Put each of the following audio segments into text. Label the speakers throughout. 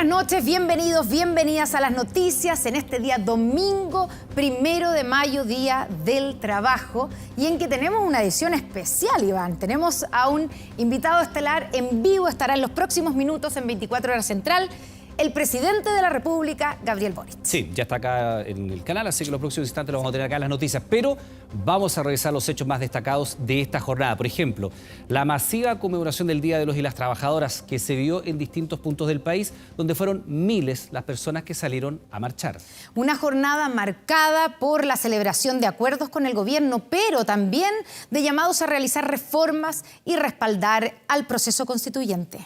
Speaker 1: buenas noches, bienvenidos, bienvenidas a las noticias en este día domingo 1 de mayo, Día del Trabajo, y en que tenemos una edición especial, Iván. Tenemos a un invitado estelar en vivo, estará en los próximos minutos en 24 Horas Central, el presidente de la República, Gabriel Boric.
Speaker 2: Sí, ya está acá en el canal, así que en los próximos instantes lo vamos a tener acá en las noticias. Pero vamos a revisar los hechos más destacados de esta jornada. Por ejemplo, la masiva conmemoración del Día de los y las Trabajadoras que se vio en distintos puntos del país, donde fueron miles las personas que salieron a marchar.
Speaker 1: Una jornada marcada por la celebración de acuerdos con el gobierno, pero también de llamados a realizar reformas y respaldar al proceso constituyente.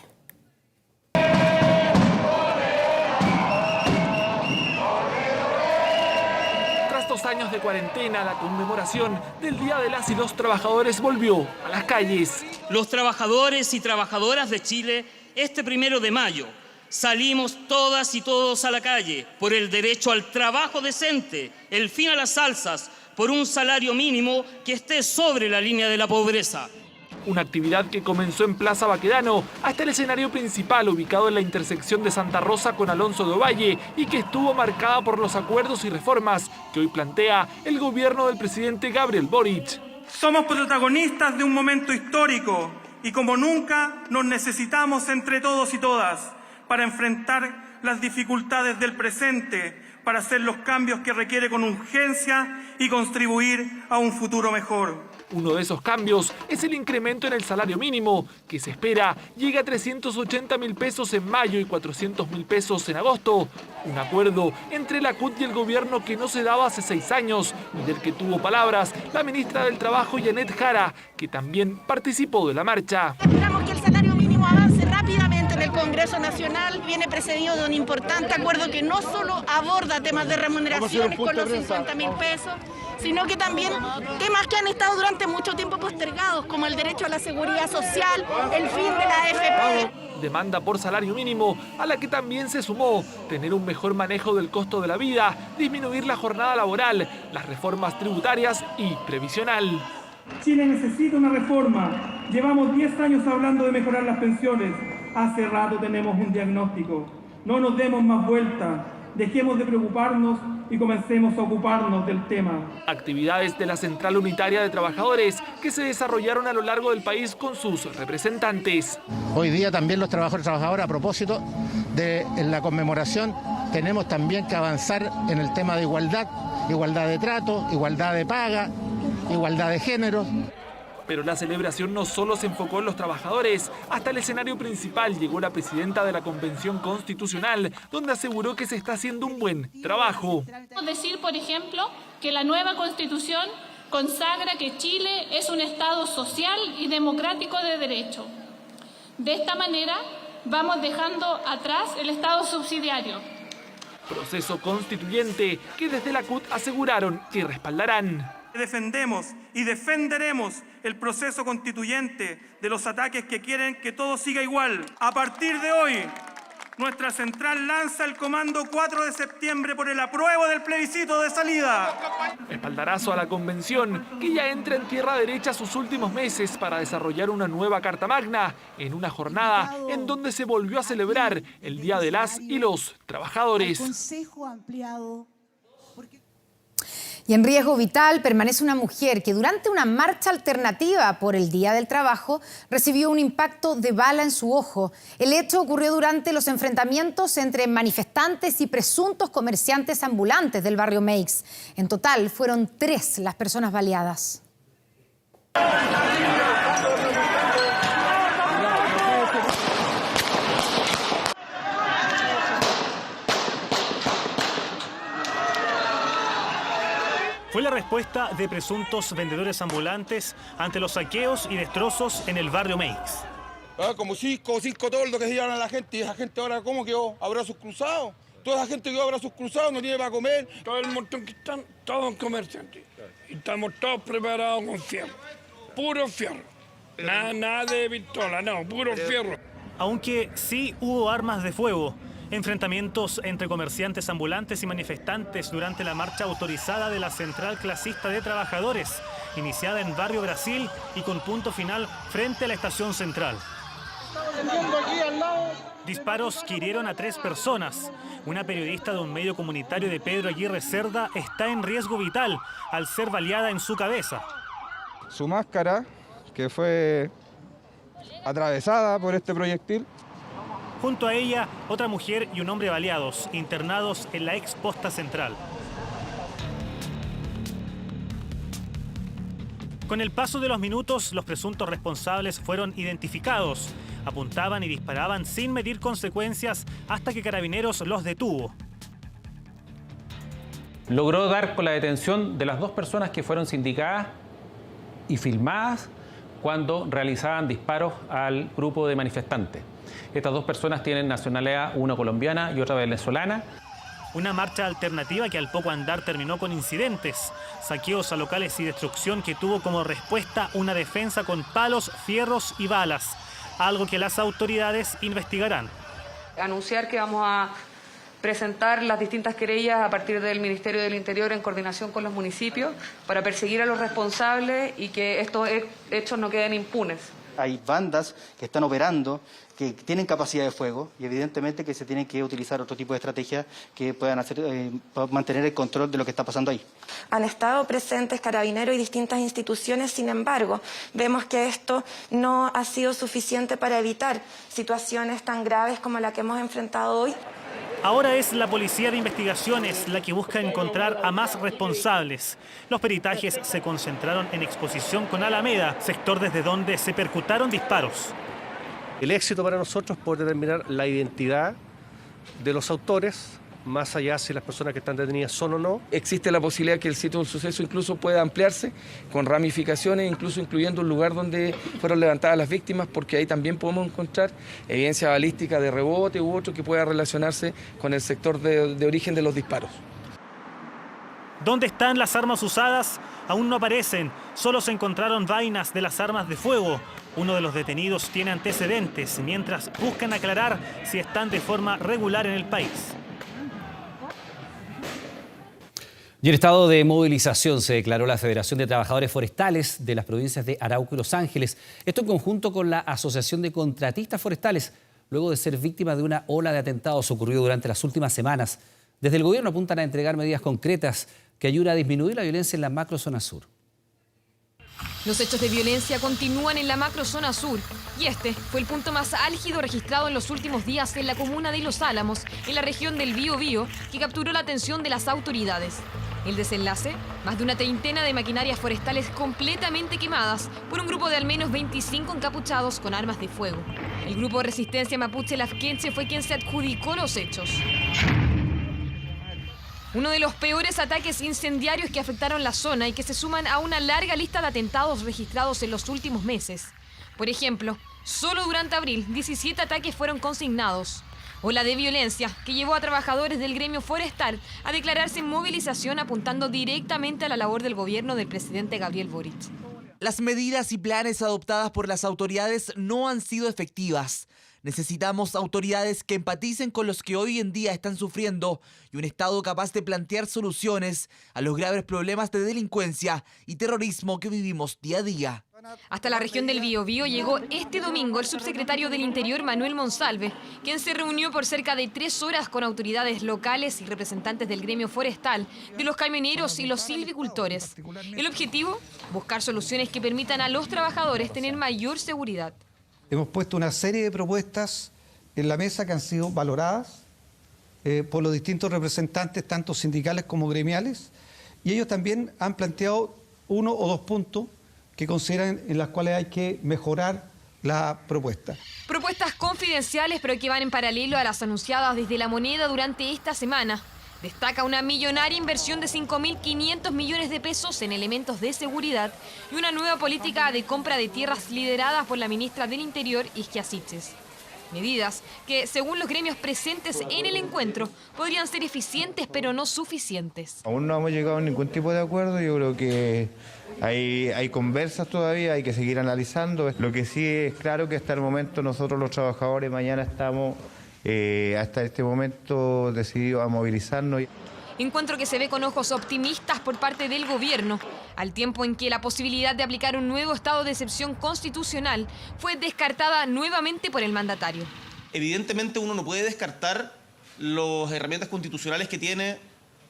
Speaker 3: Años de cuarentena, la conmemoración del Día de las y los Trabajadores volvió a las calles.
Speaker 4: Los trabajadores y trabajadoras de Chile, este 1 de mayo, salimos todas y todos a la calle por el derecho al trabajo decente, el fin a las alzas, por un salario mínimo que esté sobre la línea de la pobreza.
Speaker 3: Una actividad que comenzó en Plaza Baquedano hasta el escenario principal ubicado en la intersección de Santa Rosa con Alonso de Ovalle y que estuvo marcada por los acuerdos y reformas que hoy plantea el gobierno del presidente Gabriel Boric.
Speaker 5: Somos protagonistas de un momento histórico y como nunca nos necesitamos entre todos y todas para enfrentar las dificultades del presente, para hacer los cambios que requiere con urgencia y contribuir a un futuro mejor.
Speaker 3: Uno de esos cambios es el incremento en el salario mínimo, que se espera llegue a 380.000 pesos en mayo y 400.000 pesos en agosto. Un acuerdo entre la CUT y el gobierno que no se daba hace 6 años y del que tuvo palabras la ministra del Trabajo, Yanet Jara, que también participó de la marcha.
Speaker 6: Esperamos que el salario mínimo avance rápidamente en el Congreso Nacional. Viene precedido de un importante acuerdo que no solo aborda temas de remuneraciones con los 50.000 pesos, sino que también temas que han estado durante mucho tiempo postergados, como el derecho a la seguridad social, el fin de la AFP.
Speaker 3: Demanda por salario mínimo, a la que también se sumó tener un mejor manejo del costo de la vida, disminuir la jornada laboral, las reformas tributarias y previsional.
Speaker 5: Chile necesita una reforma. Llevamos 10 años hablando de mejorar las pensiones. Hace rato tenemos un diagnóstico. No nos demos más vuelta. Dejemos de preocuparnos y comencemos a ocuparnos del tema.
Speaker 3: Actividades de la Central Unitaria de Trabajadores que se desarrollaron a lo largo del país con sus representantes.
Speaker 7: Hoy día también los trabajadores y trabajadoras, a propósito de la conmemoración, tenemos también que avanzar en el tema de igualdad de trato, igualdad de paga, igualdad de género.
Speaker 3: Pero la celebración no solo se enfocó en los trabajadores. Hasta el escenario principal llegó la presidenta de la Convención Constitucional, donde aseguró que se está haciendo un buen trabajo.
Speaker 8: Podemos decir, por ejemplo, que la nueva Constitución consagra que Chile es un Estado social y democrático de derecho. De esta manera, vamos dejando atrás el Estado subsidiario.
Speaker 3: Proceso constituyente que desde la CUT aseguraron que respaldarán.
Speaker 5: Defendemos y defenderemos el proceso constituyente de los ataques que quieren que todo siga igual. A partir de hoy, nuestra central lanza el comando 4 de septiembre por el apruebo del plebiscito de salida.
Speaker 3: Espaldarazo a la convención, que ya entra en tierra derecha sus últimos meses para desarrollar una nueva Carta Magna, en una jornada en donde se volvió a celebrar el Día de las y los Trabajadores.
Speaker 1: Y en riesgo vital permanece una mujer que durante una marcha alternativa por el Día del Trabajo recibió un impacto de bala en su ojo. El hecho ocurrió durante los enfrentamientos entre manifestantes y presuntos comerciantes ambulantes del barrio Meix. En total fueron 3 las personas baleadas.
Speaker 9: Fue la respuesta de presuntos vendedores ambulantes ante los saqueos y destrozos en el barrio Meix.
Speaker 10: Como cinco toldos que se llevan a la gente, y esa gente ahora, ¿cómo quedó? ¿A brazos cruzados? Toda esa gente quedó a brazos cruzados, no tiene para comer.
Speaker 11: Todo el montón que están, todos comerciantes. Y estamos todos preparados con fierro. Puro fierro. Nada de pistola, no, puro fierro.
Speaker 9: Aunque sí hubo armas de fuego. Enfrentamientos entre comerciantes ambulantes y manifestantes durante la marcha autorizada de la Central Clasista de Trabajadores, iniciada en Barrio Brasil y con punto final frente a la Estación Central. Disparos que hirieron a 3 personas. Una periodista de un medio comunitario de Pedro Aguirre Cerda está en riesgo vital al ser baleada en su cabeza.
Speaker 10: Su máscara, que fue atravesada por este proyectil.
Speaker 9: Junto a ella, otra mujer y un hombre baleados, internados en la ex posta central. Con el paso de los minutos, los presuntos responsables fueron identificados. Apuntaban y disparaban sin medir consecuencias hasta que Carabineros los detuvo.
Speaker 12: Logró dar con la detención de las 2 personas que fueron sindicadas y filmadas cuando realizaban disparos al grupo de manifestantes. Estas 2 personas tienen nacionalidad, una colombiana y otra venezolana.
Speaker 9: Una marcha alternativa que al poco andar terminó con incidentes, saqueos a locales y destrucción que tuvo como respuesta una defensa con palos, fierros y balas, algo que las autoridades investigarán.
Speaker 13: Anunciar que vamos a presentar las distintas querellas a partir del Ministerio del Interior en coordinación con los municipios para perseguir a los responsables y que estos hechos no queden impunes.
Speaker 14: Hay bandas que están operando, que tienen capacidad de fuego y evidentemente que se tienen que utilizar otro tipo de estrategias que puedan hacer, mantener el control de lo que está pasando ahí.
Speaker 15: Han estado presentes Carabineros y distintas instituciones, sin embargo, vemos que esto no ha sido suficiente para evitar situaciones tan graves como la que hemos enfrentado hoy.
Speaker 9: Ahora es la Policía de Investigaciones la que busca encontrar a más responsables. Los peritajes se concentraron en Exposición con Alameda, sector desde donde se percutaron disparos.
Speaker 16: El éxito para nosotros es poder determinar la identidad de los autores, más allá si las personas que están detenidas son o no.
Speaker 10: Existe la posibilidad que el sitio del suceso incluso pueda ampliarse con ramificaciones, incluso incluyendo un lugar donde fueron levantadas las víctimas, porque ahí también podemos encontrar evidencia balística de rebote u otro que pueda relacionarse con el sector de origen de los disparos.
Speaker 9: ¿Dónde están las armas usadas? Aún no aparecen, solo se encontraron vainas de las armas de fuego. Uno de los detenidos tiene antecedentes, mientras buscan aclarar si están de forma regular en el país.
Speaker 2: Y en estado de movilización se declaró la Federación de Trabajadores Forestales de las provincias de Arauco y Los Ángeles. Esto en conjunto con la Asociación de Contratistas Forestales, luego de ser víctimas de una ola de atentados ocurrido durante las últimas semanas. Desde el gobierno apuntan a entregar medidas concretas que ayuden a disminuir la violencia en la macrozona sur.
Speaker 17: Los hechos de violencia continúan en la macrozona sur y este fue el punto más álgido registrado en los últimos días en la comuna de Los Álamos, en la región del Biobío, que capturó la atención de las autoridades. El desenlace, más de una treintena de maquinarias forestales completamente quemadas por un grupo de al menos 25 encapuchados con armas de fuego. El grupo de resistencia mapuche Lafkenche fue quien se adjudicó los hechos. Uno de los peores ataques incendiarios que afectaron la zona y que se suman a una larga lista de atentados registrados en los últimos meses. Por ejemplo, solo durante abril, 17 ataques fueron consignados. Ola de violencia que llevó a trabajadores del gremio forestal a declararse en movilización apuntando directamente a la labor del gobierno del presidente Gabriel Boric.
Speaker 18: Las medidas y planes adoptadas por las autoridades no han sido efectivas. Necesitamos autoridades que empaticen con los que hoy en día están sufriendo y un Estado capaz de plantear soluciones a los graves problemas de delincuencia y terrorismo que vivimos día a día.
Speaker 17: Hasta la región del Biobío llegó este domingo el subsecretario del Interior Manuel Monsalve, quien se reunió por cerca de 3 horas con autoridades locales y representantes del gremio forestal, de los camioneros y los silvicultores. El objetivo, buscar soluciones que permitan a los trabajadores tener mayor seguridad.
Speaker 19: Hemos puesto una serie de propuestas en la mesa que han sido valoradas por los distintos representantes, tanto sindicales como gremiales, y ellos también han planteado 1 o 2 puntos que consideran en las cuales hay que mejorar la propuesta.
Speaker 17: Propuestas confidenciales, pero que van en paralelo a las anunciadas desde La Moneda durante esta semana. Destaca una millonaria inversión de 5.500 millones de pesos en elementos de seguridad y una nueva política de compra de tierras liderada por la ministra del Interior, Isquia Siches. Medidas que, según los gremios presentes en el encuentro, podrían ser eficientes pero no suficientes.
Speaker 20: Aún no hemos llegado a ningún tipo de acuerdo, yo creo que hay conversas todavía, hay que seguir analizando. Lo que sí es claro que hasta el momento nosotros los trabajadores mañana estamos hasta este momento decididos a movilizarnos.
Speaker 17: Encuentro que se ve con ojos optimistas por parte del gobierno, al tiempo en que la posibilidad de aplicar un nuevo estado de excepción constitucional fue descartada nuevamente por el mandatario.
Speaker 21: Evidentemente uno no puede descartar las herramientas constitucionales que tiene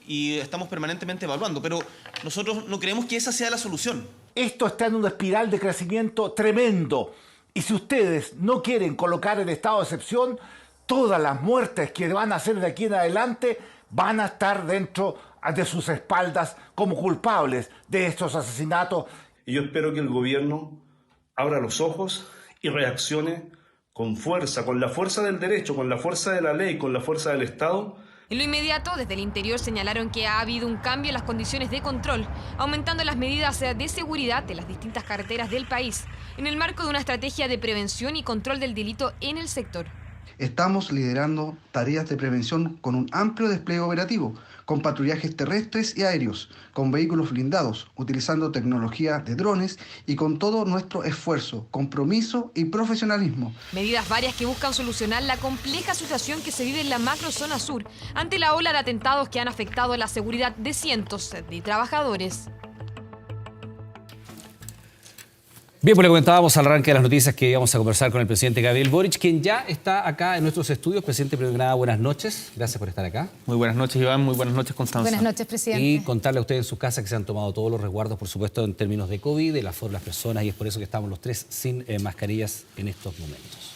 Speaker 21: y estamos permanentemente evaluando, pero nosotros no creemos que esa sea la solución.
Speaker 22: Esto está en una espiral de crecimiento tremendo y si ustedes no quieren colocar el estado de excepción, todas las muertes que van a hacer de aquí en adelante van a estar dentro de sus espaldas como culpables de estos asesinatos.
Speaker 23: Y yo espero que el gobierno abra los ojos y reaccione con fuerza, con la fuerza del derecho, con la fuerza de la ley, con la fuerza del Estado.
Speaker 17: En lo inmediato, desde el interior señalaron que ha habido un cambio en las condiciones de control, aumentando las medidas de seguridad de las distintas carreteras del país, en el marco de una estrategia de prevención y control del delito en el sector.
Speaker 24: Estamos liderando tareas de prevención con un amplio despliegue operativo, con patrullajes terrestres y aéreos, con vehículos blindados, utilizando tecnología de drones y con todo nuestro esfuerzo, compromiso y profesionalismo.
Speaker 17: Medidas varias que buscan solucionar la compleja situación que se vive en la macrozona sur ante la ola de atentados que han afectado la seguridad de cientos de trabajadores.
Speaker 2: Bien, pues le comentábamos al arranque de las noticias que íbamos a conversar con el presidente Gabriel Boric, quien ya está acá en nuestros estudios. Presidente, primero que nada, buenas noches. Gracias por estar acá.
Speaker 21: Muy buenas noches, Iván. Muy buenas noches, Constanza.
Speaker 1: Buenas noches, presidente.
Speaker 2: Y contarle a ustedes en sus casas que se han tomado todos los resguardos, por supuesto, en términos de COVID, el aforo de las personas, y es por eso que estamos los tres sin mascarillas en estos momentos.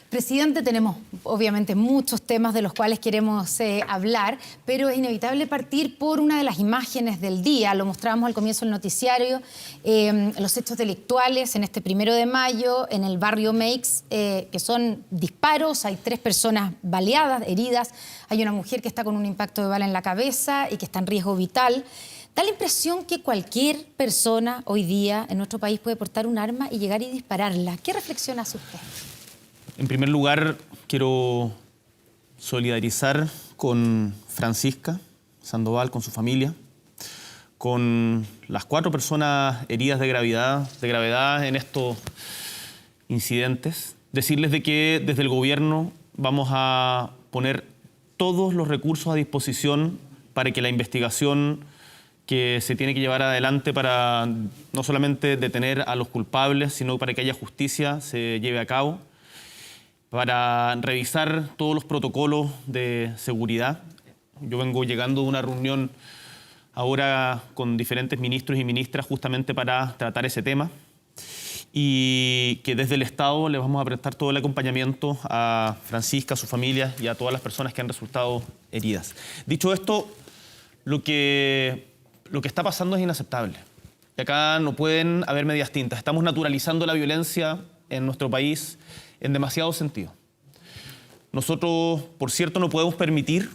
Speaker 1: Presidente, tenemos obviamente muchos temas de los cuales queremos hablar, pero es inevitable partir por una de las imágenes del día. Lo mostrábamos al comienzo del noticiario, los hechos delictuales en este 1 de mayo en el barrio Meix, que son disparos, hay 3 personas baleadas, heridas, hay una mujer que está con un impacto de bala en la cabeza y que está en riesgo vital. Da la impresión que cualquier persona hoy día en nuestro país puede portar un arma y llegar y dispararla. ¿Qué reflexión hace usted?
Speaker 21: En primer lugar, quiero solidarizar con Francisca Sandoval, con su familia, con las 4 personas heridas de gravedad en estos incidentes. Decirles de que desde el gobierno vamos a poner todos los recursos a disposición para que la investigación que se tiene que llevar adelante para no solamente detener a los culpables, sino para que haya justicia se lleve a cabo, para revisar todos los protocolos de seguridad. Yo vengo llegando de una reunión ahora con diferentes ministros y ministras justamente para tratar ese tema y que desde el Estado le vamos a prestar todo el acompañamiento a Francisca, a su familia y a todas las personas que han resultado heridas. Dicho esto, lo que está pasando es inaceptable. Y acá no pueden haber medias tintas. Estamos naturalizando la violencia en nuestro país en demasiado sentido. Nosotros, por cierto, no podemos permitir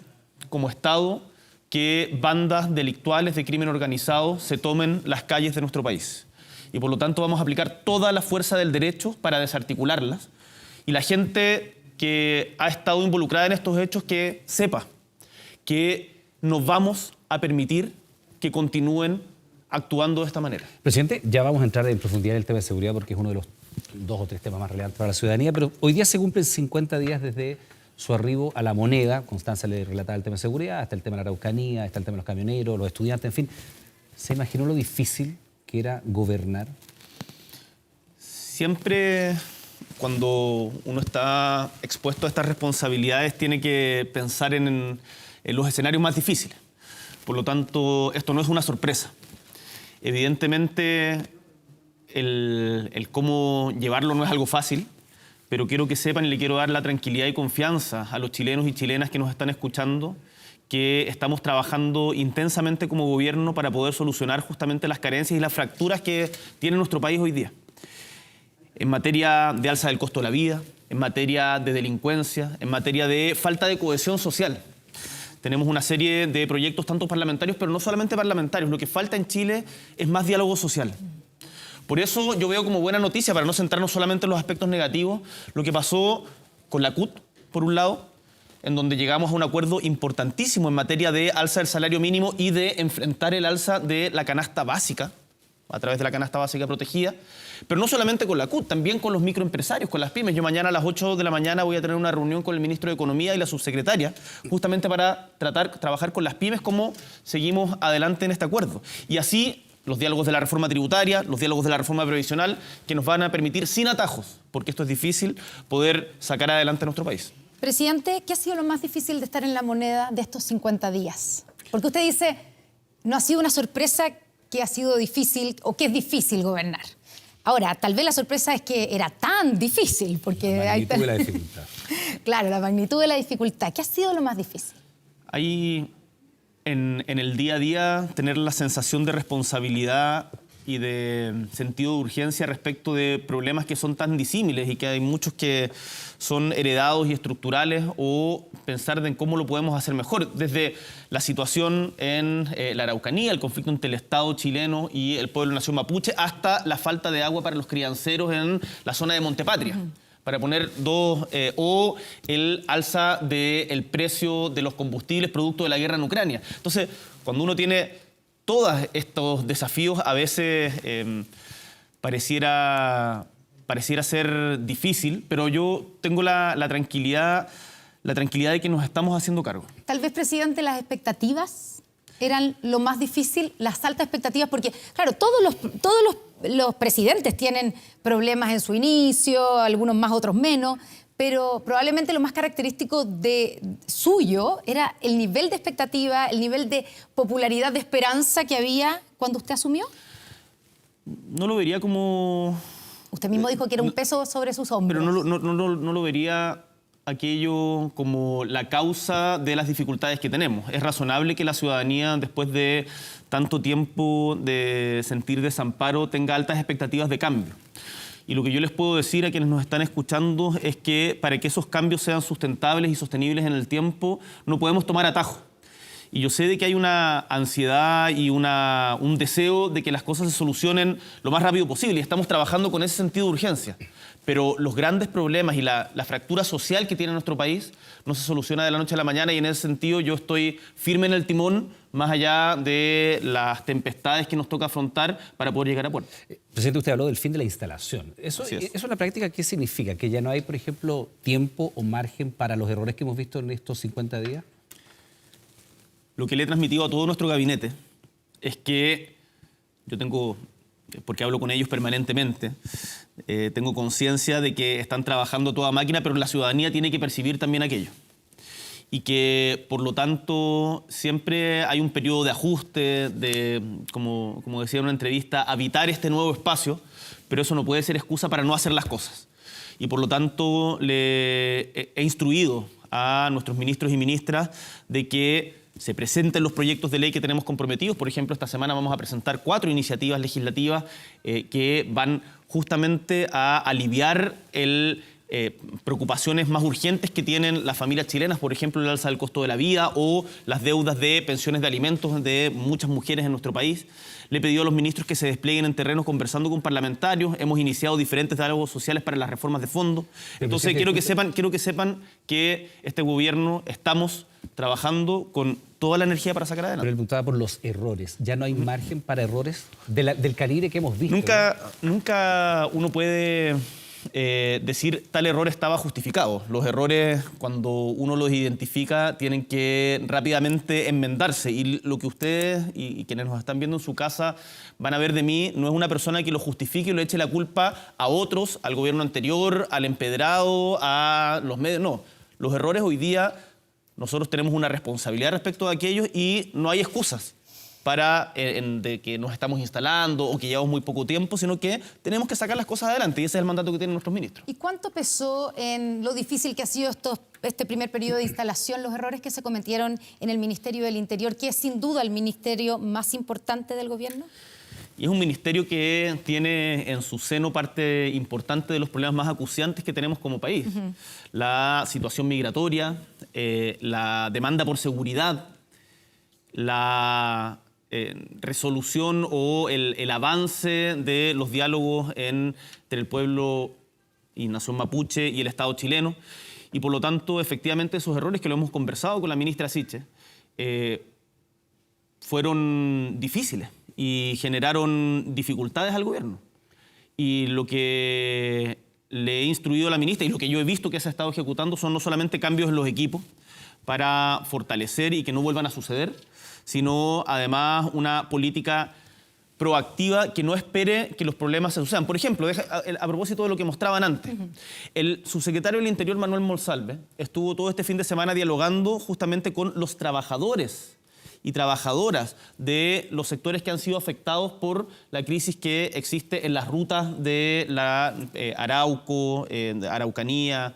Speaker 21: como Estado que bandas delictuales de crimen organizado se tomen las calles de nuestro país. Y por lo tanto vamos a aplicar toda la fuerza del derecho para desarticularlas. Y la gente que ha estado involucrada en estos hechos que sepa que no vamos a permitir que continúen actuando de esta manera.
Speaker 2: Presidente, ya vamos a entrar en profundidad en el tema de seguridad porque es uno de los 2 o 3 temas más relevantes para la ciudadanía, pero hoy día se cumplen 50 días desde su arribo a La Moneda. Constanza le relataba el tema de seguridad, está el tema de la Araucanía, está el tema de los camioneros, los estudiantes, en fin. ¿Se imaginó lo difícil que era gobernar?
Speaker 21: Siempre cuando uno está expuesto a estas responsabilidades tiene que pensar en los escenarios más difíciles. Por lo tanto, esto no es una sorpresa. Evidentemente, el cómo llevarlo no es algo fácil, pero quiero que sepan y le quiero dar la tranquilidad y confianza a los chilenos y chilenas que nos están escuchando que estamos trabajando intensamente como gobierno para poder solucionar justamente las carencias y las fracturas que tiene nuestro país hoy día. En materia de alza del costo de la vida, en materia de delincuencia, en materia de falta de cohesión social. Tenemos una serie de proyectos tanto parlamentarios, pero no solamente parlamentarios. Lo que falta en Chile es más diálogo social. Por eso yo veo como buena noticia, para no centrarnos solamente en los aspectos negativos, lo que pasó con la CUT, por un lado, en donde llegamos a un acuerdo importantísimo en materia de alza del salario mínimo y de enfrentar el alza de la canasta básica, a través de la canasta básica protegida, pero no solamente con la CUT, también con los microempresarios, con las pymes. Yo mañana a las 8 de la mañana voy a tener una reunión con el ministro de Economía y la subsecretaria, justamente para trabajar con las pymes cómo seguimos adelante en este acuerdo. Y así los diálogos de la reforma tributaria, los diálogos de la reforma previsional, que nos van a permitir sin atajos, porque esto es difícil, poder sacar adelante a nuestro país.
Speaker 1: Presidente, ¿qué ha sido lo más difícil de estar en la moneda de estos 50 días? Porque usted dice, no ha sido una sorpresa que ha sido difícil o que es difícil gobernar. Ahora, tal vez la sorpresa es que era tan difícil, porque
Speaker 2: la magnitud de la dificultad.
Speaker 1: Claro, la magnitud de la dificultad. ¿Qué ha sido lo más difícil?
Speaker 21: Ahí, en el día a día, tener la sensación de responsabilidad y de sentido de urgencia respecto de problemas que son tan disímiles y que hay muchos que son heredados y estructurales, o pensar en cómo lo podemos hacer mejor, desde la situación en la Araucanía, el conflicto entre el Estado chileno y el pueblo nación mapuche, hasta la falta de agua para los crianceros en la zona de Montepatria. Para poner dos, o el alza del precio de los combustibles producto de la guerra en Ucrania. Entonces, cuando uno tiene todos estos desafíos, a veces pareciera ser difícil, pero yo tengo la tranquilidad de que nos estamos haciendo cargo.
Speaker 1: Tal vez, presidente, las expectativas eran lo más difícil, las altas expectativas, porque, claro, todos los presidentes tienen problemas en su inicio, algunos más, otros menos, pero probablemente lo más característico de suyo era el nivel de expectativa, el nivel de popularidad, de esperanza que había cuando usted asumió.
Speaker 21: No lo vería como...
Speaker 1: Usted mismo dijo que era un peso sobre sus hombros.
Speaker 21: Pero no lo vería aquello como la causa de las dificultades que tenemos. Es razonable que la ciudadanía, después de tanto tiempo de sentir desamparo, tenga altas expectativas de cambio. Y lo que yo les puedo decir a quienes nos están escuchando es que para que esos cambios sean sustentables y sostenibles en el tiempo, no podemos tomar atajos. Y yo sé de que hay una ansiedad y un deseo de que las cosas se solucionen lo más rápido posible, y estamos trabajando con ese sentido de urgencia. Pero los grandes problemas y la fractura social que tiene nuestro país no se soluciona de la noche a la mañana, y en ese sentido yo estoy firme en el timón, más allá de las tempestades que nos toca afrontar para poder llegar a puerto.
Speaker 2: Presidente, usted habló del fin de la instalación. ¿Eso en la práctica qué significa? ¿Que ya no hay, por ejemplo, tiempo o margen para los errores que hemos visto en estos 50 días?
Speaker 21: Lo que le he transmitido a todo nuestro gabinete es que yo tengo, porque hablo con ellos permanentemente, tengo conciencia de que están trabajando a toda máquina, pero la ciudadanía tiene que percibir también aquello. Y que, por lo tanto, siempre hay un periodo de ajuste, de, como decía en una entrevista, habitar este nuevo espacio, pero eso no puede ser excusa para no hacer las cosas. Y, por lo tanto, le he instruido a nuestros ministros y ministras de que se presenten los proyectos de ley que tenemos comprometidos. Por ejemplo, esta semana vamos a presentar 4 iniciativas legislativas que van justamente a aliviar preocupaciones más urgentes que tienen las familias chilenas, por ejemplo, el alza del costo de la vida o las deudas de pensiones de alimentos de muchas mujeres en nuestro país. Le he pedido a los ministros que se desplieguen en terrenos conversando con parlamentarios. Hemos iniciado diferentes diálogos sociales para las reformas de fondo. Entonces, quiero que sepan que este gobierno estamos trabajando con toda la energía para sacar adelante.
Speaker 2: Pero él preguntaba por los errores. ¿Ya no hay margen para errores del calibre que hemos visto?
Speaker 21: Nunca uno puede decir tal error estaba justificado. Los errores, cuando uno los identifica, tienen que rápidamente enmendarse. Y lo que ustedes y quienes nos están viendo en su casa van a ver de mí no es una persona que lo justifique y le eche la culpa a otros, al gobierno anterior, al empedrado, a los medios. No, los errores hoy día nosotros tenemos una responsabilidad respecto de aquellos y no hay excusas de que nos estamos instalando o que llevamos muy poco tiempo, sino que tenemos que sacar las cosas adelante, y ese es el mandato que tienen nuestros ministros.
Speaker 1: ¿Y cuánto pesó en lo difícil que ha sido este primer periodo de instalación los errores que se cometieron en el Ministerio del Interior, que es sin duda el ministerio más importante del gobierno?
Speaker 21: Y es un ministerio que tiene en su seno parte importante de los problemas más acuciantes que tenemos como país. La situación migratoria, la demanda por seguridad, la resolución o el avance de los diálogos entre el pueblo y nación mapuche y el Estado chileno. Y por lo tanto, efectivamente, esos errores que lo hemos conversado con la ministra Siche fueron difíciles y generaron dificultades al gobierno. Y lo que le he instruido a la ministra y lo que yo he visto que se ha estado ejecutando son no solamente cambios en los equipos para fortalecer y que no vuelvan a suceder, sino además una política proactiva, que no espere que los problemas se sucedan. Por ejemplo, a propósito de lo que mostraban antes, el subsecretario del Interior, Manuel Monsalve, estuvo todo este fin de semana dialogando justamente con los trabajadores y trabajadoras de los sectores que han sido afectados por la crisis que existe en las rutas de la Arauco, de Araucanía,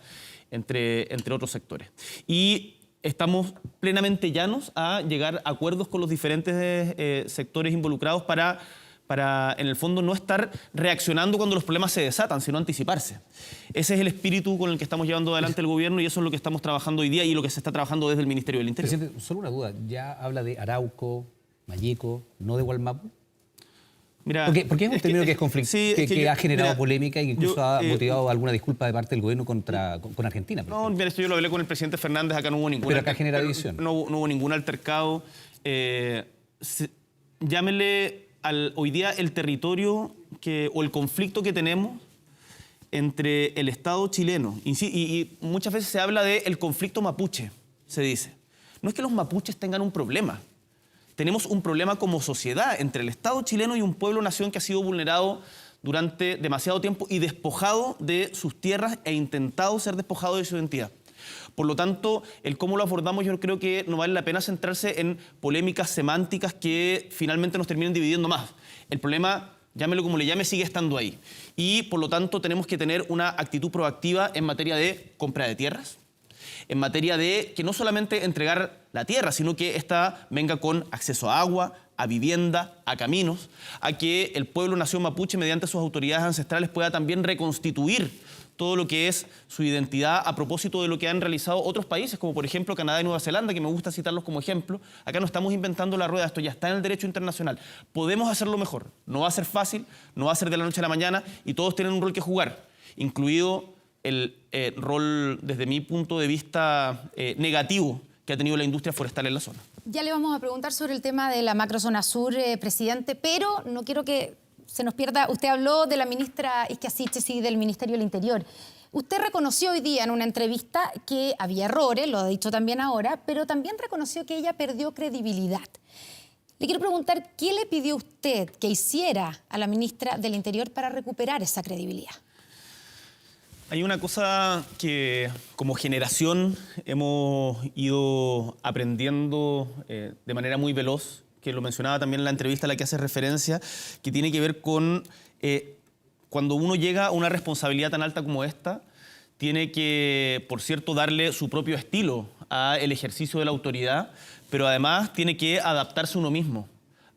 Speaker 21: entre otros sectores. Y estamos plenamente llanos a llegar a acuerdos con los diferentes sectores involucrados para, en el fondo, no estar reaccionando cuando los problemas se desatan, sino anticiparse. Ese es el espíritu con el que estamos llevando adelante el gobierno y eso es lo que estamos trabajando hoy día y lo que se está trabajando desde el Ministerio del Interior.
Speaker 2: Presidente, solo una duda. ¿Ya habla de Arauco, Malleco, no de Gualmapu?
Speaker 21: Mira,
Speaker 2: porque es un término que es conflictivo, que ha generado polémica e incluso ha motivado alguna disculpa de parte del gobierno con Argentina.
Speaker 21: No, mira, esto yo lo hablé con el presidente Fernández, acá no hubo ningún...
Speaker 2: Pero acá genera división.
Speaker 21: No hubo ningún altercado. Llámele hoy día el territorio o el conflicto que tenemos entre el Estado chileno. Y muchas veces se habla del conflicto mapuche, se dice. No es que los mapuches tengan un problema. Tenemos un problema como sociedad entre el Estado chileno y un pueblo-nación que ha sido vulnerado durante demasiado tiempo y despojado de sus tierras e intentado ser despojado de su identidad. Por lo tanto, el cómo lo abordamos yo creo que no vale la pena centrarse en polémicas semánticas que finalmente nos terminen dividiendo más. El problema, llámelo como le llame, sigue estando ahí. Y por lo tanto tenemos que tener una actitud proactiva en materia de compra de tierras, en materia de que no solamente entregar la tierra, sino que esta venga con acceso a agua, a vivienda, a caminos, a que el pueblo-nación mapuche, mediante sus autoridades ancestrales, pueda también reconstituir todo lo que es su identidad a propósito de lo que han realizado otros países, como por ejemplo Canadá y Nueva Zelanda, que me gusta citarlos como ejemplo. Acá no estamos inventando la rueda, esto ya está en el derecho internacional. Podemos hacerlo mejor, no va a ser fácil, no va a ser de la noche a la mañana y todos tienen un rol que jugar, incluido el rol, desde mi punto de vista, negativo que ha tenido la industria forestal en la zona.
Speaker 1: Ya le vamos a preguntar sobre el tema de la macrozona sur, presidente, pero no quiero que se nos pierda. Usted habló de la ministra Isquia Siches y del Ministerio del Interior. Usted reconoció hoy día en una entrevista que había errores, lo ha dicho también ahora, pero también reconoció que ella perdió credibilidad. Le quiero preguntar, ¿qué le pidió usted que hiciera a la ministra del Interior para recuperar esa credibilidad?
Speaker 21: Hay una cosa que como generación hemos ido aprendiendo de manera muy veloz, que lo mencionaba también en la entrevista a la que hace referencia, que tiene que ver con cuando uno llega a una responsabilidad tan alta como esta, tiene que, por cierto, darle su propio estilo al ejercicio de la autoridad, pero además tiene que adaptarse uno mismo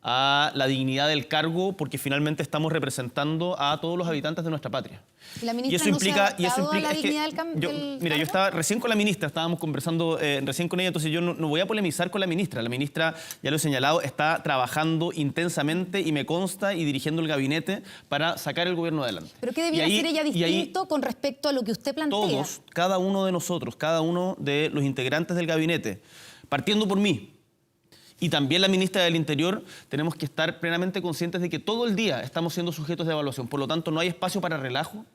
Speaker 21: a la dignidad del cargo, porque finalmente estamos representando a todos los habitantes de nuestra patria.
Speaker 1: ¿La ministra no se ha adaptado a la dignidad del cargo?
Speaker 21: Mira, yo estaba recién con la ministra, estábamos conversando recién con ella, entonces yo no voy a polemizar con la ministra. La ministra, ya lo he señalado, está trabajando intensamente y me consta y dirigiendo el gabinete para sacar el gobierno adelante.
Speaker 1: ¿Pero qué debiera hacer ella distinto con respecto a lo que usted plantea?
Speaker 21: Todos, cada uno de nosotros, cada uno de los integrantes del gabinete, partiendo por mí, y también la ministra del Interior, tenemos que estar plenamente conscientes de que todo el día estamos siendo sujetos de evaluación. Por lo tanto, no hay espacio para relajo,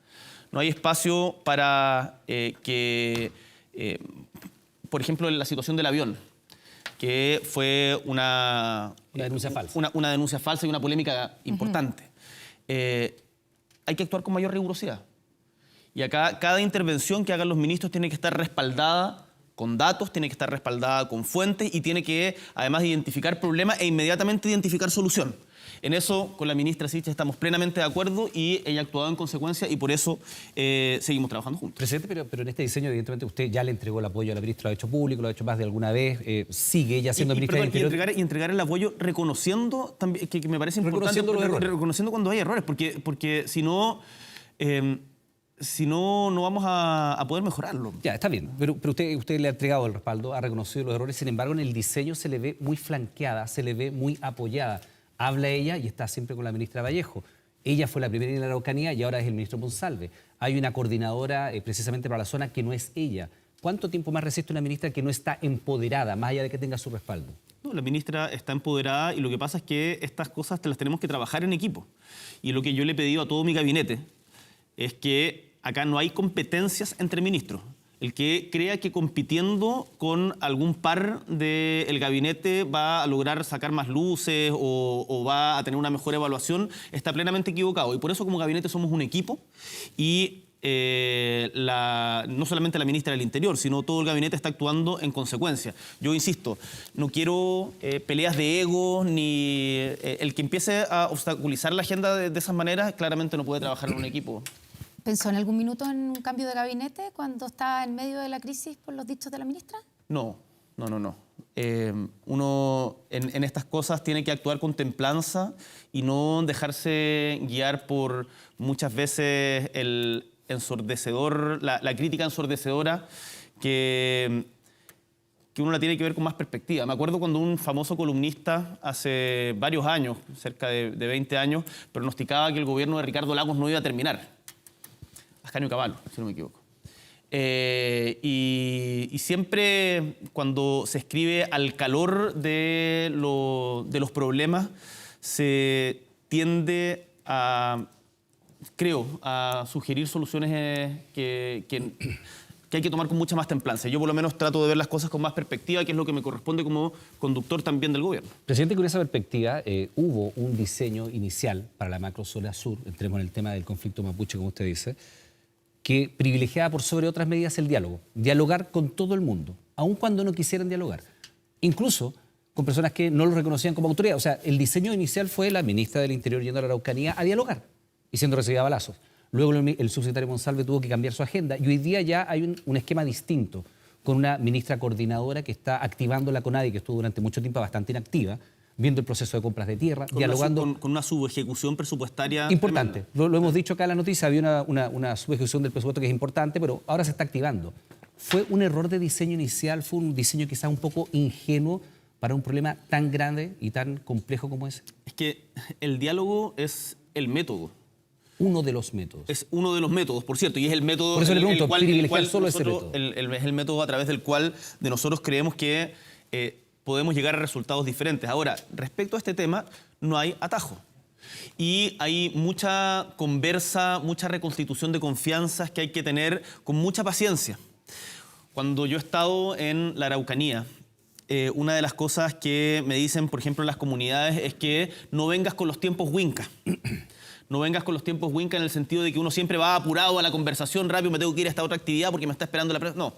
Speaker 21: no hay espacio para por ejemplo, en la situación del avión, que fue una denuncia falsa. Una denuncia falsa y una polémica importante. Hay que actuar con mayor rigurosidad. Y acá cada intervención que hagan los ministros tiene que estar respaldada con datos, tiene que estar respaldada con fuentes y tiene que, además, identificar problemas e inmediatamente identificar solución. En eso, con la ministra Siches estamos plenamente de acuerdo y ella ha actuado en consecuencia y por eso seguimos trabajando juntos.
Speaker 2: Presidente, pero en este diseño, evidentemente, usted ya le entregó el apoyo a la ministra, lo ha hecho público, lo ha hecho más de alguna vez, sigue ella siendo ministra del Interior.
Speaker 21: Y entregar el apoyo reconociendo, también, que me parece importante, reconociendo cuando hay errores, porque si no... no vamos a poder mejorarlo.
Speaker 2: Ya, está bien, pero usted le ha entregado el respaldo, ha reconocido los errores, sin embargo en el diseño se le ve muy flanqueada, se le ve muy apoyada. Habla ella y está siempre con la ministra Vallejo. Ella fue la primera en la Araucanía y ahora es el ministro Monsalve. Hay una coordinadora precisamente para la zona que no es ella. ¿Cuánto tiempo más resiste una ministra que no está empoderada, más allá de que tenga su respaldo?
Speaker 21: No, la ministra está empoderada y lo que pasa es que estas cosas las tenemos que trabajar en equipo. Y lo que yo le he pedido a todo mi gabinete es que acá no hay competencias entre ministros. el que crea que compitiendo con algún par del gabinete va a lograr sacar más luces o va a tener una mejor evaluación, está plenamente equivocado. Y por eso como gabinete somos un equipo y no solamente la ministra del Interior, sino todo el gabinete está actuando en consecuencia. Yo insisto, no quiero peleas de ego, ni el que empiece a obstaculizar la agenda de esas maneras, claramente no puede trabajar en un equipo.
Speaker 1: ¿Pensó en algún minuto en un cambio de gabinete cuando está en medio de la crisis por los dichos de la ministra?
Speaker 21: No. Uno en estas cosas tiene que actuar con templanza y no dejarse guiar por muchas veces el ensordecedor, la crítica ensordecedora que uno la tiene que ver con más perspectiva. Me acuerdo cuando un famoso columnista hace varios años, cerca de 20 años, pronosticaba que el gobierno de Ricardo Lagos no iba a terminar. Ascanio Cavallo, si no me equivoco. Y siempre cuando se escribe al calor de los problemas, se tiende a, creo, a sugerir soluciones que hay que tomar con mucha más templanza. Yo por lo menos trato de ver las cosas con más perspectiva, que es lo que me corresponde como conductor también del gobierno.
Speaker 2: Presidente, con esa perspectiva, hubo un diseño inicial para la macrozona sur, entremos en el tema del conflicto mapuche, como usted dice, que privilegiaba por sobre otras medidas el diálogo. Dialogar con todo el mundo, aun cuando no quisieran dialogar. Incluso con personas que no lo reconocían como autoridad. O sea, el diseño inicial fue la ministra del Interior yendo a la Araucanía a dialogar y siendo recibida a balazos. Luego el subsecretario Monsalve tuvo que cambiar su agenda y hoy día ya hay un esquema distinto con una ministra coordinadora que está activando la CONADI, que estuvo durante mucho tiempo bastante inactiva, viendo el proceso de compras de tierra, dialogando...
Speaker 21: Con una subejecución presupuestaria...
Speaker 2: Importante. Lo hemos dicho acá en la noticia, había una subejecución del presupuesto que es importante, pero ahora se está activando. ¿Fue un error de diseño inicial? ¿Fue un diseño quizás un poco ingenuo para un problema tan grande y tan complejo como ese?
Speaker 21: Es que el diálogo es el método.
Speaker 2: Uno de los métodos.
Speaker 21: Es uno de los métodos, por cierto, y es el método...
Speaker 2: Por eso le pregunto,
Speaker 21: privilegiar
Speaker 2: solo ese método.
Speaker 21: Es el método a través del cual de nosotros creemos que podemos llegar a resultados diferentes. Ahora, respecto a este tema, no hay atajo. Y hay mucha conversa, mucha reconstitución de confianzas que hay que tener con mucha paciencia. Cuando yo he estado en la Araucanía, una de las cosas que me dicen, por ejemplo, las comunidades es que no vengas con los tiempos Winca. No vengas con los tiempos Winca en el sentido de que uno siempre va apurado a la conversación, rápido, me tengo que ir a esta otra actividad porque me está esperando la prensa. No,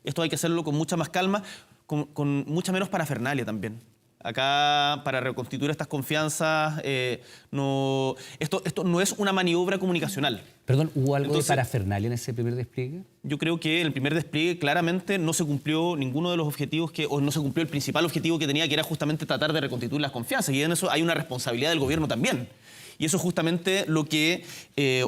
Speaker 21: esto hay que hacerlo con mucha más calma, con mucha menos parafernalia también. Acá, para reconstituir estas confianzas, esto no es una maniobra comunicacional.
Speaker 2: Perdón, ¿hubo algo de parafernalia en ese primer despliegue?
Speaker 21: Yo creo que en el primer despliegue claramente no se cumplió ninguno de los objetivos o no se cumplió el principal objetivo que tenía, que era justamente tratar de reconstituir las confianzas. Y en eso hay una responsabilidad del gobierno también. Y eso es justamente lo que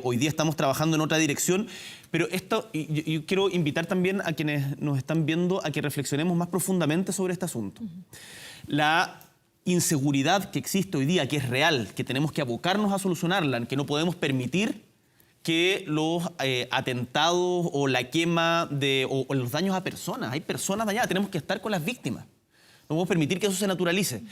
Speaker 21: hoy día estamos trabajando en otra dirección. Pero yo quiero invitar también a quienes nos están viendo a que reflexionemos más profundamente sobre este asunto. La inseguridad que existe hoy día, que es real, que tenemos que abocarnos a solucionarla, que no podemos permitir que los atentados o la quema o los daños a personas, hay personas dañadas, tenemos que estar con las víctimas. No podemos permitir que eso se naturalice.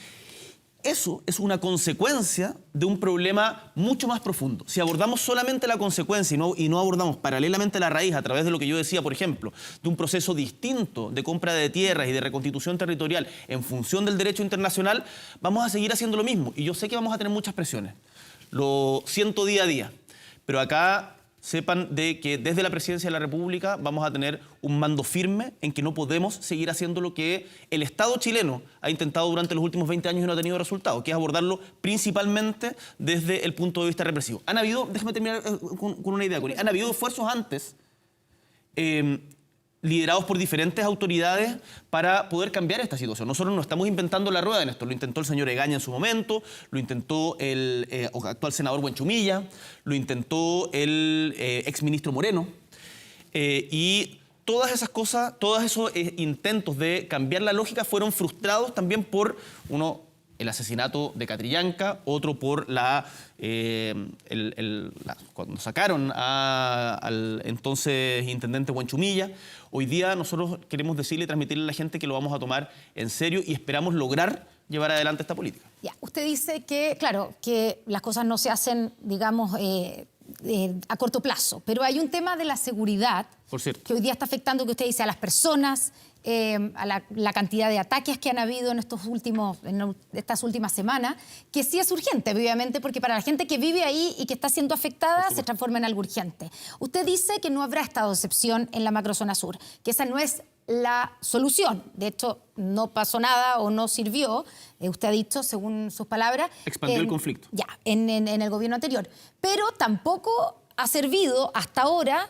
Speaker 21: Eso es una consecuencia de un problema mucho más profundo. Si abordamos solamente la consecuencia y no abordamos paralelamente la raíz a través de lo que yo decía, por ejemplo, de un proceso distinto de compra de tierras y de reconstitución territorial en función del derecho internacional, vamos a seguir haciendo lo mismo. Y yo sé que vamos a tener muchas presiones. Lo siento día a día. Pero acá sepan de que desde la Presidencia de la República vamos a tener un mando firme en que no podemos seguir haciendo lo que el Estado chileno ha intentado durante los últimos 20 años y no ha tenido resultado, que es abordarlo principalmente desde el punto de vista represivo. Han habido, déjame terminar con una idea, Connie, han habido esfuerzos antes liderados por diferentes autoridades para poder cambiar esta situación. Nosotros no estamos inventando la rueda en esto. Lo intentó el señor Egaña en su momento, lo intentó el actual senador Buenchumilla, lo intentó el exministro Moreno. Y todas esas cosas, todos esos intentos de cambiar la lógica fueron frustrados también por el asesinato de Catrillanca, otro por cuando sacaron al entonces intendente Buenchumilla. Hoy día nosotros queremos decirle y transmitirle a la gente que lo vamos a tomar en serio y esperamos lograr llevar adelante esta política.
Speaker 1: Ya, usted dice que, claro, que las cosas no se hacen, digamos, a corto plazo. Pero hay un tema de la seguridad
Speaker 21: Por cierto.
Speaker 1: que hoy día está afectando, que usted dice, a las personas, a la cantidad de ataques que han habido en estas últimas semanas, que sí es urgente, obviamente, porque para la gente que vive ahí y que está siendo afectada se transforma en algo urgente. Usted dice que no habrá estado de excepción en la macrozona sur, que esa no es la solución. De hecho, no pasó nada o no sirvió, usted ha dicho, según sus palabras.
Speaker 21: Expandió el conflicto.
Speaker 1: Ya, en el gobierno anterior. Pero tampoco ha servido hasta ahora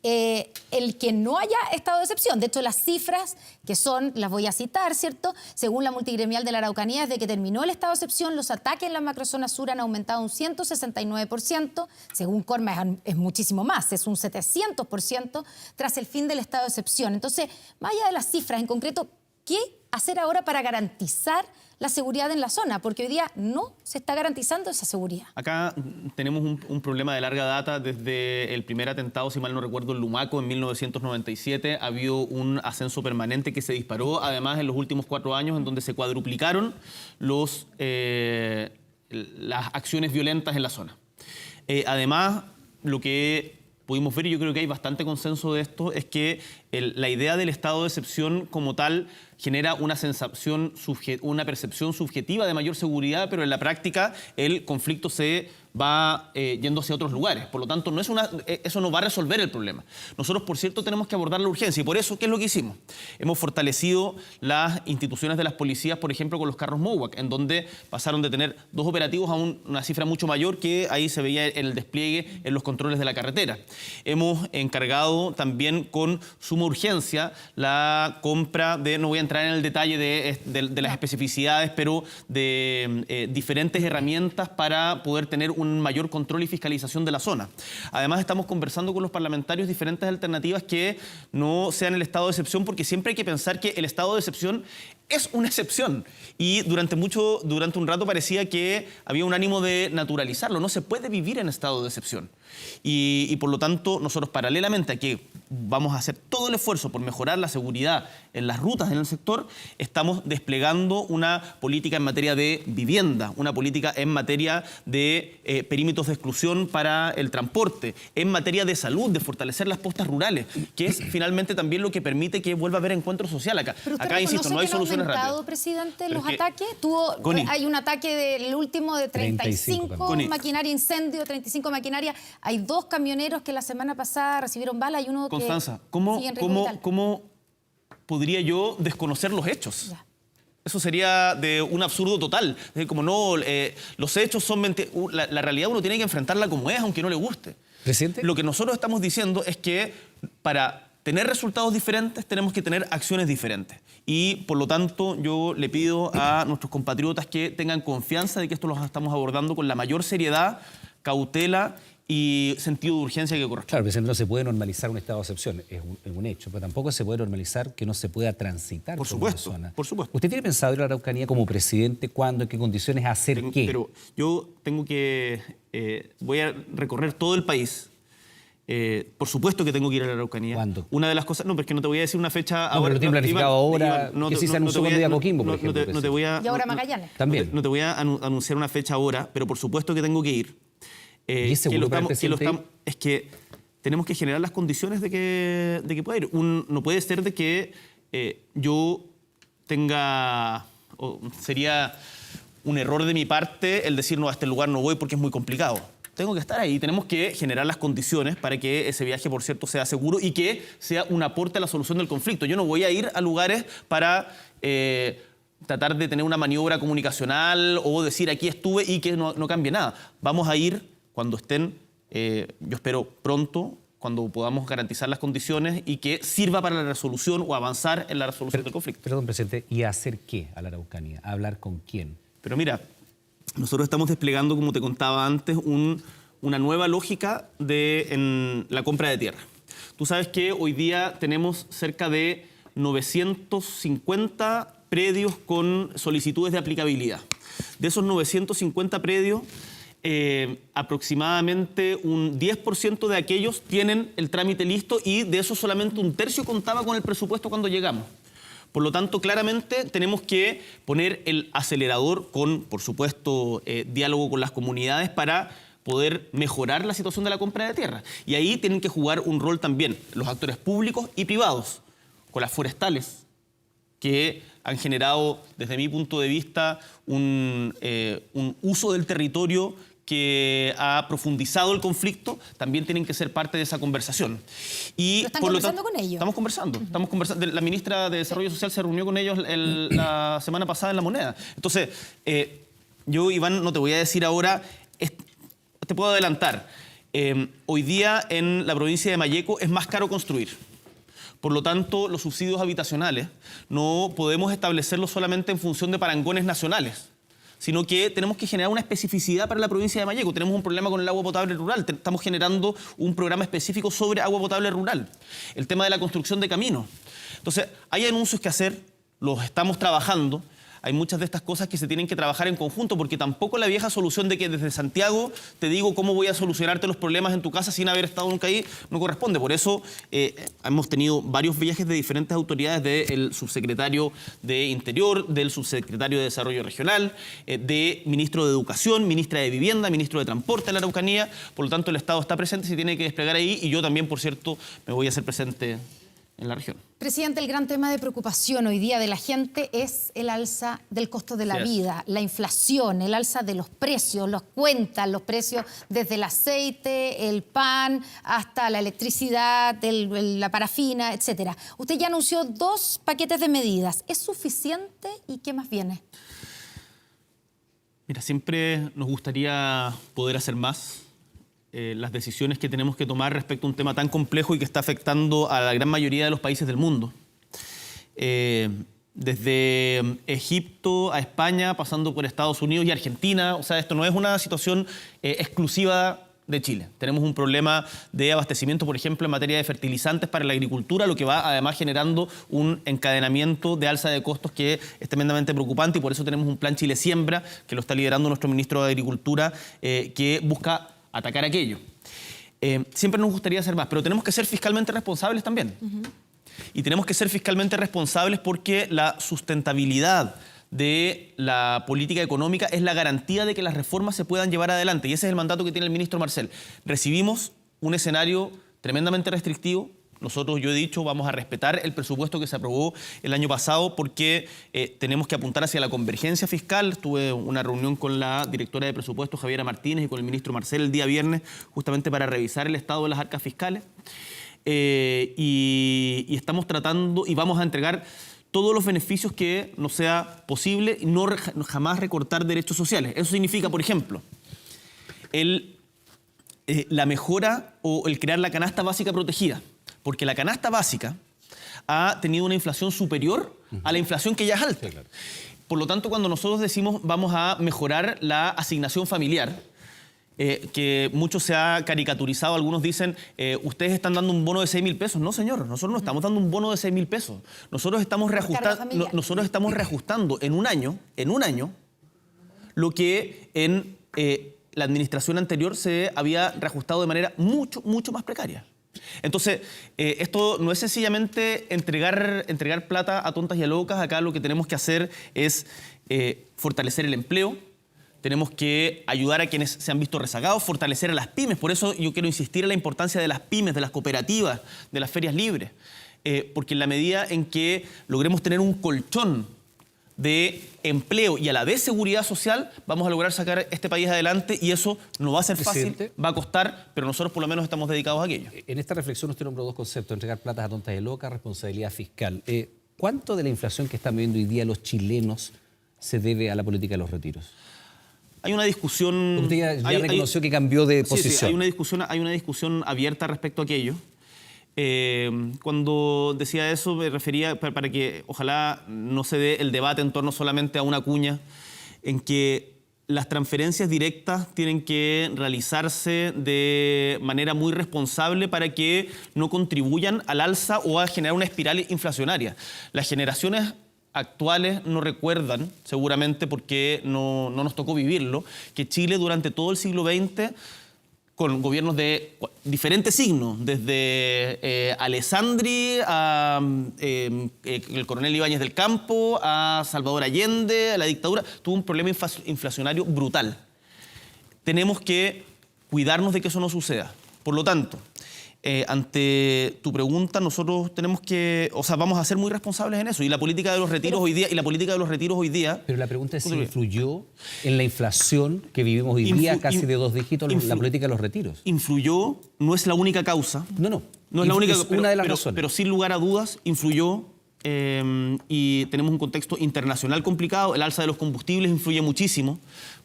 Speaker 1: el que no haya estado de excepción. De hecho, las cifras que son, las voy a citar, ¿cierto? Según la multigremial de la Araucanía, desde que terminó el estado de excepción, los ataques en la macrozona sur han aumentado un 169%. Según Corma es muchísimo más, es un 700% tras el fin del estado de excepción. Entonces, más allá de las cifras, en concreto, ¿qué hacer ahora para garantizar la seguridad en la zona? Porque hoy día no se está garantizando esa seguridad.
Speaker 21: Acá tenemos un problema de larga data. Desde el primer atentado, si mal no recuerdo, en Lumaco, en 1997, ha habido un ascenso permanente que se disparó, además, en los últimos 4 años, en donde se cuadruplicaron las acciones violentas en la zona. Además, lo que pudimos ver, y yo creo que hay bastante consenso de esto, es que la idea del estado de excepción como tal genera una sensación, una percepción subjetiva de mayor seguridad, pero en la práctica el conflicto se va yendo hacia otros lugares. Por lo tanto, eso no va a resolver el problema. Nosotros, por cierto, tenemos que abordar la urgencia, y por eso, ¿qué es lo que hicimos? Hemos fortalecido las instituciones de las policías, por ejemplo, con los carros MOWAC, en donde pasaron de tener 2 operativos a una cifra mucho mayor, que ahí se veía el despliegue en los controles de la carretera. Hemos encargado también con suma urgencia la compra de, no voy a entrar en el detalle de las especificidades, pero de diferentes herramientas para poder tener un mayor control y fiscalización de la zona. Además, estamos conversando con los parlamentarios diferentes alternativas que no sean el estado de excepción, porque siempre hay que pensar que el estado de excepción es una excepción. Y durante un rato parecía que había un ánimo de naturalizarlo. No se puede vivir en estado de excepción. Y por lo tanto, nosotros, paralelamente a que vamos a hacer todo el esfuerzo por mejorar la seguridad en las rutas en el sector, estamos desplegando una política en materia de vivienda, una política en materia de perímetros de exclusión para el transporte, en materia de salud, de fortalecer las postas rurales, que es finalmente también lo que permite que vuelva a haber encuentro social acá. Acá, insisto, no hay soluciones rápidas.
Speaker 1: Presidente,
Speaker 21: pero
Speaker 1: los ataques. Hay un ataque del último de 35 maquinaria incendio, 35 maquinaria. Hay 2 camioneros que la semana pasada recibieron bala y uno que...
Speaker 21: Constanza, ¿cómo podría yo desconocer los hechos? Ya. Eso sería de un absurdo total. Como no, los hechos son mentiras. La realidad uno tiene que enfrentarla como es, aunque no le guste.
Speaker 2: ¿Presidente?
Speaker 21: Lo que nosotros estamos diciendo es que para tener resultados diferentes tenemos que tener acciones diferentes. Y por lo tanto yo le pido a nuestros compatriotas que tengan confianza de que esto lo estamos abordando con la mayor seriedad, cautela y sentido de urgencia que corresponde.
Speaker 2: Claro, presidente, no se puede normalizar un estado de excepción, es un hecho, pero tampoco se puede normalizar que no se pueda transitar por supuesto, una zona.
Speaker 21: Por supuesto.
Speaker 2: ¿Usted tiene pensado ir a la Araucanía como presidente? ¿Cuándo? ¿En qué condiciones? ¿Hacer qué?
Speaker 21: Pero yo tengo que... voy a recorrer todo el país. Por supuesto que tengo que ir a la Araucanía.
Speaker 2: ¿Cuándo?
Speaker 21: Una de las cosas... No, pero es que no te voy a decir una fecha
Speaker 2: ahora.
Speaker 21: Pero
Speaker 2: lo tiene planificado ahora, que si se anunció cuando iba a Coquimbo, por ejemplo.
Speaker 1: Y ahora Magallanes.
Speaker 2: También.
Speaker 21: No te voy a anunciar una fecha ahora, pero por supuesto que tengo que ir.
Speaker 2: ¿Y es seguro para el presidente?
Speaker 21: Es que tenemos que generar las condiciones de que pueda ir. No puede ser de que yo tenga... sería un error de mi parte el decir, no, a este lugar no voy porque es muy complicado. Tengo que estar ahí. Tenemos que generar las condiciones para que ese viaje, por cierto, sea seguro y que sea un aporte a la solución del conflicto. Yo no voy a ir a lugares para... tratar de tener una maniobra comunicacional o decir aquí estuve y que no cambie nada. Vamos a ir cuando estén, yo espero pronto, cuando podamos garantizar las condiciones y que sirva para la resolución o avanzar en la resolución del conflicto.
Speaker 2: Perdón, presidente, ¿y hacer qué a la Araucanía? ¿A hablar con quién?
Speaker 21: Pero mira, nosotros estamos desplegando, como te contaba antes, una nueva lógica en la compra de tierra. Tú sabes que hoy día tenemos cerca de 950 predios con solicitudes de aplicabilidad. De esos 950 predios, aproximadamente un 10% de aquellos tienen el trámite listo y de eso solamente un tercio contaba con el presupuesto cuando llegamos. Por lo tanto, claramente tenemos que poner el acelerador con, por supuesto, diálogo con las comunidades para poder mejorar la situación de la compra de tierra. Y ahí tienen que jugar un rol también los actores públicos y privados, con las forestales, que han generado, desde mi punto de vista, un uso del territorio que ha profundizado el conflicto, también tienen que ser parte de esa conversación. Y
Speaker 1: ¿Están conversando con ellos?
Speaker 21: Estamos conversando. La ministra de Desarrollo Social se reunió con ellos la semana pasada en La Moneda. Entonces, yo, Iván, no te voy a decir ahora, te puedo adelantar. Hoy día en la provincia de Malleco es más caro construir. Por lo tanto, los subsidios habitacionales no podemos establecerlos solamente en función de parangones nacionales, sino que tenemos que generar una especificidad para la provincia de Malleco. Tenemos un problema con el agua potable rural. Estamos generando un programa específico sobre agua potable rural. El tema de la construcción de caminos. Entonces, hay anuncios que hacer, los estamos trabajando. Hay muchas de estas cosas que se tienen que trabajar en conjunto, porque tampoco la vieja solución de que desde Santiago te digo cómo voy a solucionarte los problemas en tu casa sin haber estado nunca ahí, no corresponde. Por eso hemos tenido varios viajes de diferentes autoridades, del subsecretario de Interior, del subsecretario de Desarrollo Regional, de ministro de Educación, ministra de Vivienda, ministro de Transporte en la Araucanía. Por lo tanto, el Estado está presente, se tiene que desplegar ahí, y yo también, por cierto, me voy a hacer presente en la región.
Speaker 1: Presidente, el gran tema de preocupación hoy día de la gente es el alza del costo de la vida, la inflación, el alza de los precios, los cuentas, los precios desde el aceite, el pan, hasta la electricidad, la parafina, etcétera. Usted ya anunció 2 paquetes de medidas. ¿Es suficiente y qué más viene?
Speaker 21: Mira, siempre nos gustaría poder hacer más. Las decisiones que tenemos que tomar respecto a un tema tan complejo y que está afectando a la gran mayoría de los países del mundo. Desde Egipto a España, pasando por Estados Unidos y Argentina. O sea, esto no es una situación exclusiva de Chile. Tenemos un problema de abastecimiento, por ejemplo, en materia de fertilizantes para la agricultura, lo que va además generando un encadenamiento de alza de costos que es tremendamente preocupante, y por eso tenemos un plan Chile Siembra, que lo está liderando nuestro ministro de Agricultura, que busca atacar aquello. Siempre nos gustaría hacer más, pero tenemos que ser fiscalmente responsables también. Y tenemos que ser fiscalmente responsables porque la sustentabilidad de la política económica es la garantía de que las reformas se puedan llevar adelante. Y ese es el mandato que tiene el ministro Marcel. Recibimos un escenario tremendamente restrictivo. Nosotros, yo he dicho, vamos a respetar el presupuesto que se aprobó el año pasado porque tenemos que apuntar hacia la convergencia fiscal. Tuve una reunión con la directora de presupuestos, Javiera Martínez, y con el ministro Marcel el día viernes, justamente para revisar el estado de las arcas fiscales. Y estamos tratando y vamos a entregar todos los beneficios que nos sea posible y no jamás recortar derechos sociales. Eso significa, por ejemplo, la mejora o el crear la canasta básica protegida. Porque la canasta básica ha tenido una inflación superior a la inflación que ya es alta. Por lo tanto, cuando nosotros decimos vamos a mejorar la asignación familiar, que mucho se ha caricaturizado, algunos dicen, ustedes están dando un bono de 6.000 pesos. No, señor, nosotros no estamos dando un bono de 6.000 pesos. Nosotros estamos reajustando en un año, lo que en la administración anterior se había reajustado de manera mucho más precaria. Entonces, esto no es sencillamente entregar plata a tontas y a locas. Acá lo que tenemos que hacer es fortalecer el empleo. Tenemos que ayudar a quienes se han visto rezagados, fortalecer a las pymes. Por eso yo quiero insistir en la importancia de las pymes, de las cooperativas, de las ferias libres. Porque en la medida en que logremos tener un colchón de empleo y a la vez seguridad social, vamos a lograr sacar este país adelante, y eso no va a ser fácil, va a costar, pero nosotros por lo menos estamos dedicados a aquello.
Speaker 2: En esta reflexión usted nombró 2 conceptos: entregar platas a tontas y locas, responsabilidad fiscal. ¿Cuánto de la inflación que están viviendo hoy día los chilenos se debe a la política de los retiros?
Speaker 21: Hay una discusión...
Speaker 2: Usted ya reconoció que cambió de posición.
Speaker 21: Sí, hay una discusión abierta respecto a aquello. Cuando decía eso me refería para que ojalá no se dé el debate en torno solamente a una cuña, en que las transferencias directas tienen que realizarse de manera muy responsable para que no contribuyan al alza o a generar una espiral inflacionaria. Las generaciones actuales no recuerdan, seguramente porque no nos tocó vivirlo, que Chile durante todo el siglo XX, con gobiernos de diferentes signos, desde Alessandri a el coronel Ibáñez del Campo, a Salvador Allende, a la dictadura, tuvo un problema inflacionario brutal. Tenemos que cuidarnos de que eso no suceda. Por lo tanto, ante tu pregunta, nosotros tenemos que, vamos a ser muy responsables en eso. Y la política de los retiros hoy día,
Speaker 2: Pero la pregunta es si influyó en la inflación que vivimos hoy día, casi de 2 dígitos, la política de los retiros.
Speaker 21: Influyó, no es la única causa.
Speaker 2: No
Speaker 21: es la única,
Speaker 2: una de las razones.
Speaker 21: Pero sin lugar a dudas influyó. Y tenemos un contexto internacional complicado. El alza de los combustibles influye muchísimo.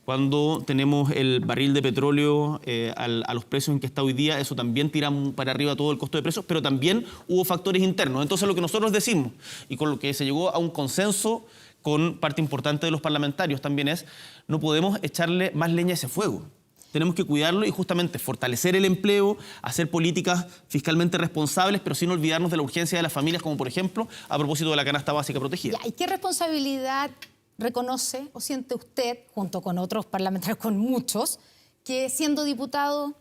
Speaker 21: Cuando tenemos el barril de petróleo a los precios en que está hoy día, eso también tira para arriba todo el costo de precios, pero también hubo factores internos. Entonces, lo que nosotros decimos, y con lo que se llegó a un consenso con parte importante de los parlamentarios también es, no podemos echarle más leña a ese fuego. Tenemos que cuidarlo y justamente fortalecer el empleo, hacer políticas fiscalmente responsables, pero sin olvidarnos de la urgencia de las familias, como por ejemplo, a propósito de la canasta básica protegida.
Speaker 1: ¿Y qué responsabilidad reconoce o siente usted, junto con otros parlamentarios, con muchos, que siendo diputado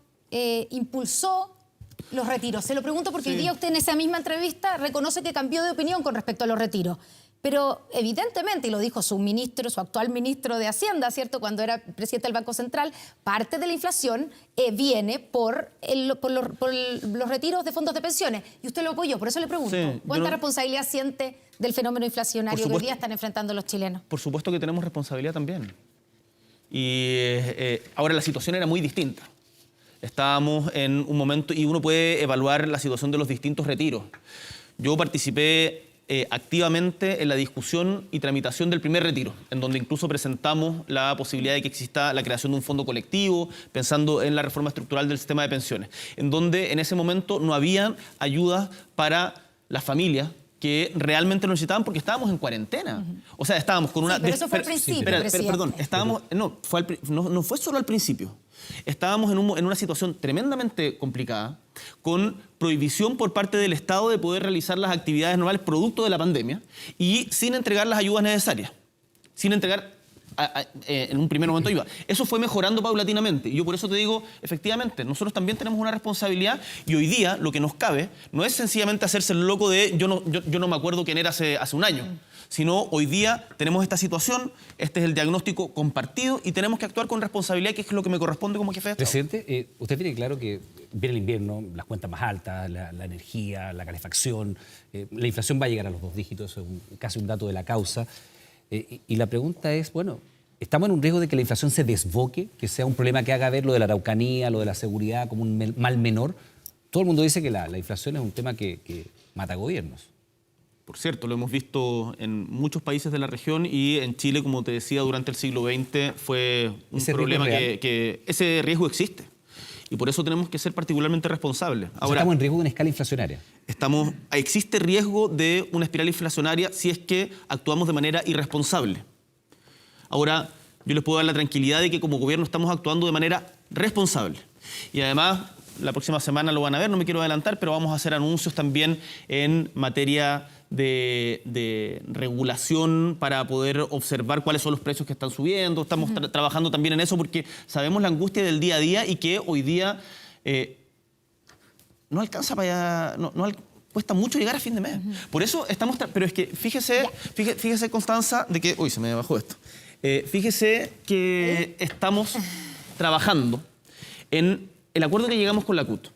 Speaker 1: impulsó los retiros? Se lo pregunto porque hoy día usted en esa misma entrevista reconoce que cambió de opinión con respecto a los retiros. Pero evidentemente, y lo dijo su actual ministro de Hacienda, ¿cierto?, cuando era presidente del Banco Central, parte de la inflación viene por los retiros de fondos de pensiones. Y usted lo apoyó, por eso le pregunto, ¿cuánta responsabilidad siente del fenómeno inflacionario que hoy día están enfrentando los chilenos?
Speaker 21: Por supuesto que tenemos responsabilidad también. Y ahora la situación era muy distinta. Estábamos en un momento, y uno puede evaluar la situación de los distintos retiros. Yo participé activamente en la discusión y tramitación del primer retiro, en donde incluso presentamos la posibilidad de que exista la creación de un fondo colectivo, pensando en la reforma estructural del sistema de pensiones, en donde en ese momento no había ayudas para las familias que realmente lo necesitaban porque estábamos en cuarentena. O sea, estábamos con una...
Speaker 1: pero eso fue al principio,
Speaker 21: perdón, no fue solo al principio. Estábamos en una situación tremendamente complicada, con prohibición por parte del Estado de poder realizar las actividades normales producto de la pandemia y sin entregar las ayudas necesarias, sin entregar en un primer momento ayuda. Eso fue mejorando paulatinamente. Y yo por eso te digo, efectivamente, nosotros también tenemos una responsabilidad y hoy día lo que nos cabe no es sencillamente hacerse el loco de yo no me acuerdo quién era hace un año, sino hoy día tenemos esta situación, este es el diagnóstico compartido y tenemos que actuar con responsabilidad, que es lo que me corresponde como jefe de Estado.
Speaker 2: Presidente, usted tiene claro que viene el invierno, las cuentas más altas, la energía, la calefacción, la inflación va a llegar a los 2 dígitos, eso es casi un dato de la causa. Y la pregunta es, bueno, ¿estamos en un riesgo de que la inflación se desboque, que sea un problema que haga ver lo de la Araucanía, lo de la seguridad como un mal menor? Todo el mundo dice que la inflación es un tema que mata gobiernos.
Speaker 21: Por cierto, lo hemos visto en muchos países de la región y en Chile, como te decía, durante el siglo XX fue un problema que ese riesgo existe. Y por eso tenemos que ser particularmente responsables.
Speaker 2: Ahora, ¿estamos en riesgo de una escala inflacionaria?
Speaker 21: Existe riesgo de una espiral inflacionaria si es que actuamos de manera irresponsable. Ahora, yo les puedo dar la tranquilidad de que como gobierno estamos actuando de manera responsable. Y además, la próxima semana lo van a ver, no me quiero adelantar, pero vamos a hacer anuncios también en materia de regulación para poder observar cuáles son los precios que están subiendo. Estamos trabajando también en eso porque sabemos la angustia del día a día y que hoy día no alcanza para allá, cuesta mucho llegar a fin de mes. Por eso estamos... Pero es que fíjese, Constanza, de que... Uy, se me bajó esto. Fíjese que estamos trabajando en el acuerdo que llegamos con la CUT.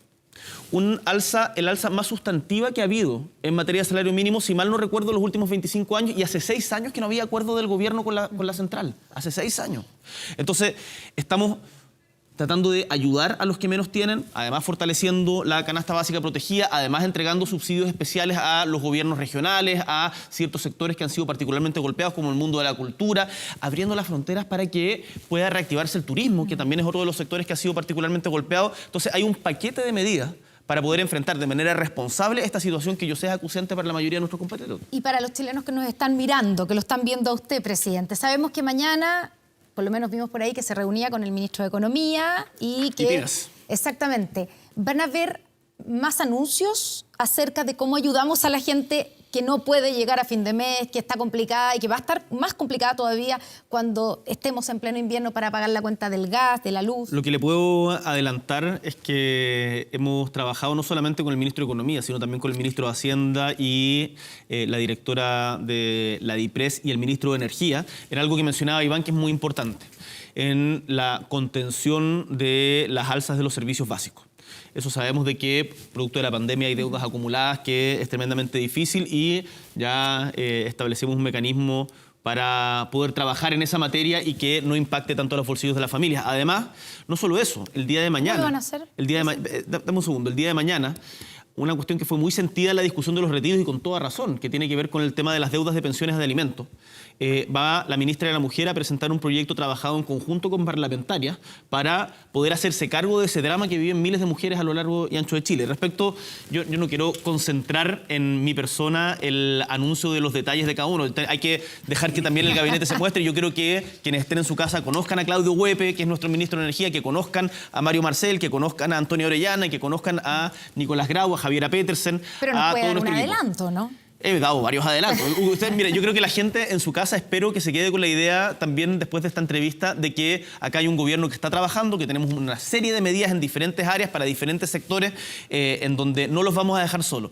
Speaker 21: El alza más sustantiva que ha habido en materia de salario mínimo, si mal no recuerdo, los últimos 25 años, y hace 6 años que no había acuerdo del gobierno con la central. Hace 6 años. Entonces, estamos tratando de ayudar a los que menos tienen, además fortaleciendo la canasta básica protegida, además entregando subsidios especiales a los gobiernos regionales, a ciertos sectores que han sido particularmente golpeados, como el mundo de la cultura, abriendo las fronteras para que pueda reactivarse el turismo, que también es otro de los sectores que ha sido particularmente golpeado. Entonces, hay un paquete de medidas para poder enfrentar de manera responsable esta situación que yo sé es acuciante para la mayoría de nuestros compatriotas.
Speaker 1: Y para los chilenos que nos están mirando, que lo están viendo a usted, presidente, sabemos que mañana, por lo menos vimos por ahí que se reunía con el ministro de Economía y que...
Speaker 21: Y Pinas.
Speaker 1: Exactamente. Van a ver más anuncios acerca de cómo ayudamos a la gente que no puede llegar a fin de mes, que está complicada y que va a estar más complicada todavía cuando estemos en pleno invierno para pagar la cuenta del gas, de la luz?
Speaker 21: Lo que le puedo adelantar es que hemos trabajado no solamente con el ministro de Economía, sino también con el ministro de Hacienda y la directora de la DIPRES y el ministro de Energía. Era algo que mencionaba Iván, que es muy importante, en la contención de las alzas de los servicios básicos. Eso sabemos de que, producto de la pandemia, hay deudas acumuladas que es tremendamente difícil y ya establecimos un mecanismo para poder trabajar en esa materia y que no impacte tanto a los bolsillos de las familias. Además, no solo eso, el día de mañana...
Speaker 1: ¿Cómo lo van a hacer?
Speaker 21: Dame un segundo. El día de mañana, una cuestión que fue muy sentida en la discusión de los retiros y con toda razón, que tiene que ver con el tema de las deudas de pensiones de alimentos. Va la ministra de la Mujer a presentar un proyecto trabajado en conjunto con parlamentarias para poder hacerse cargo de ese drama que viven miles de mujeres a lo largo y ancho de Chile. Respecto, yo no quiero concentrar en mi persona el anuncio de los detalles de cada uno. Hay que dejar que también el gabinete se muestre. Yo creo que quienes estén en su casa conozcan a Claudio Huepe, que es nuestro ministro de Energía, que conozcan a Mario Marcel, que conozcan a Antonio Orellana y que conozcan a Nicolás Grau, a Javiera Petersen.
Speaker 1: Pero nos puede dar un adelanto, ¿no?
Speaker 21: He dado varios adelantos. Usted, mire, yo creo que la gente en su casa, espero que se quede con la idea también después de esta entrevista de que acá hay un gobierno que está trabajando, que tenemos una serie de medidas en diferentes áreas para diferentes sectores en donde no los vamos a dejar solos.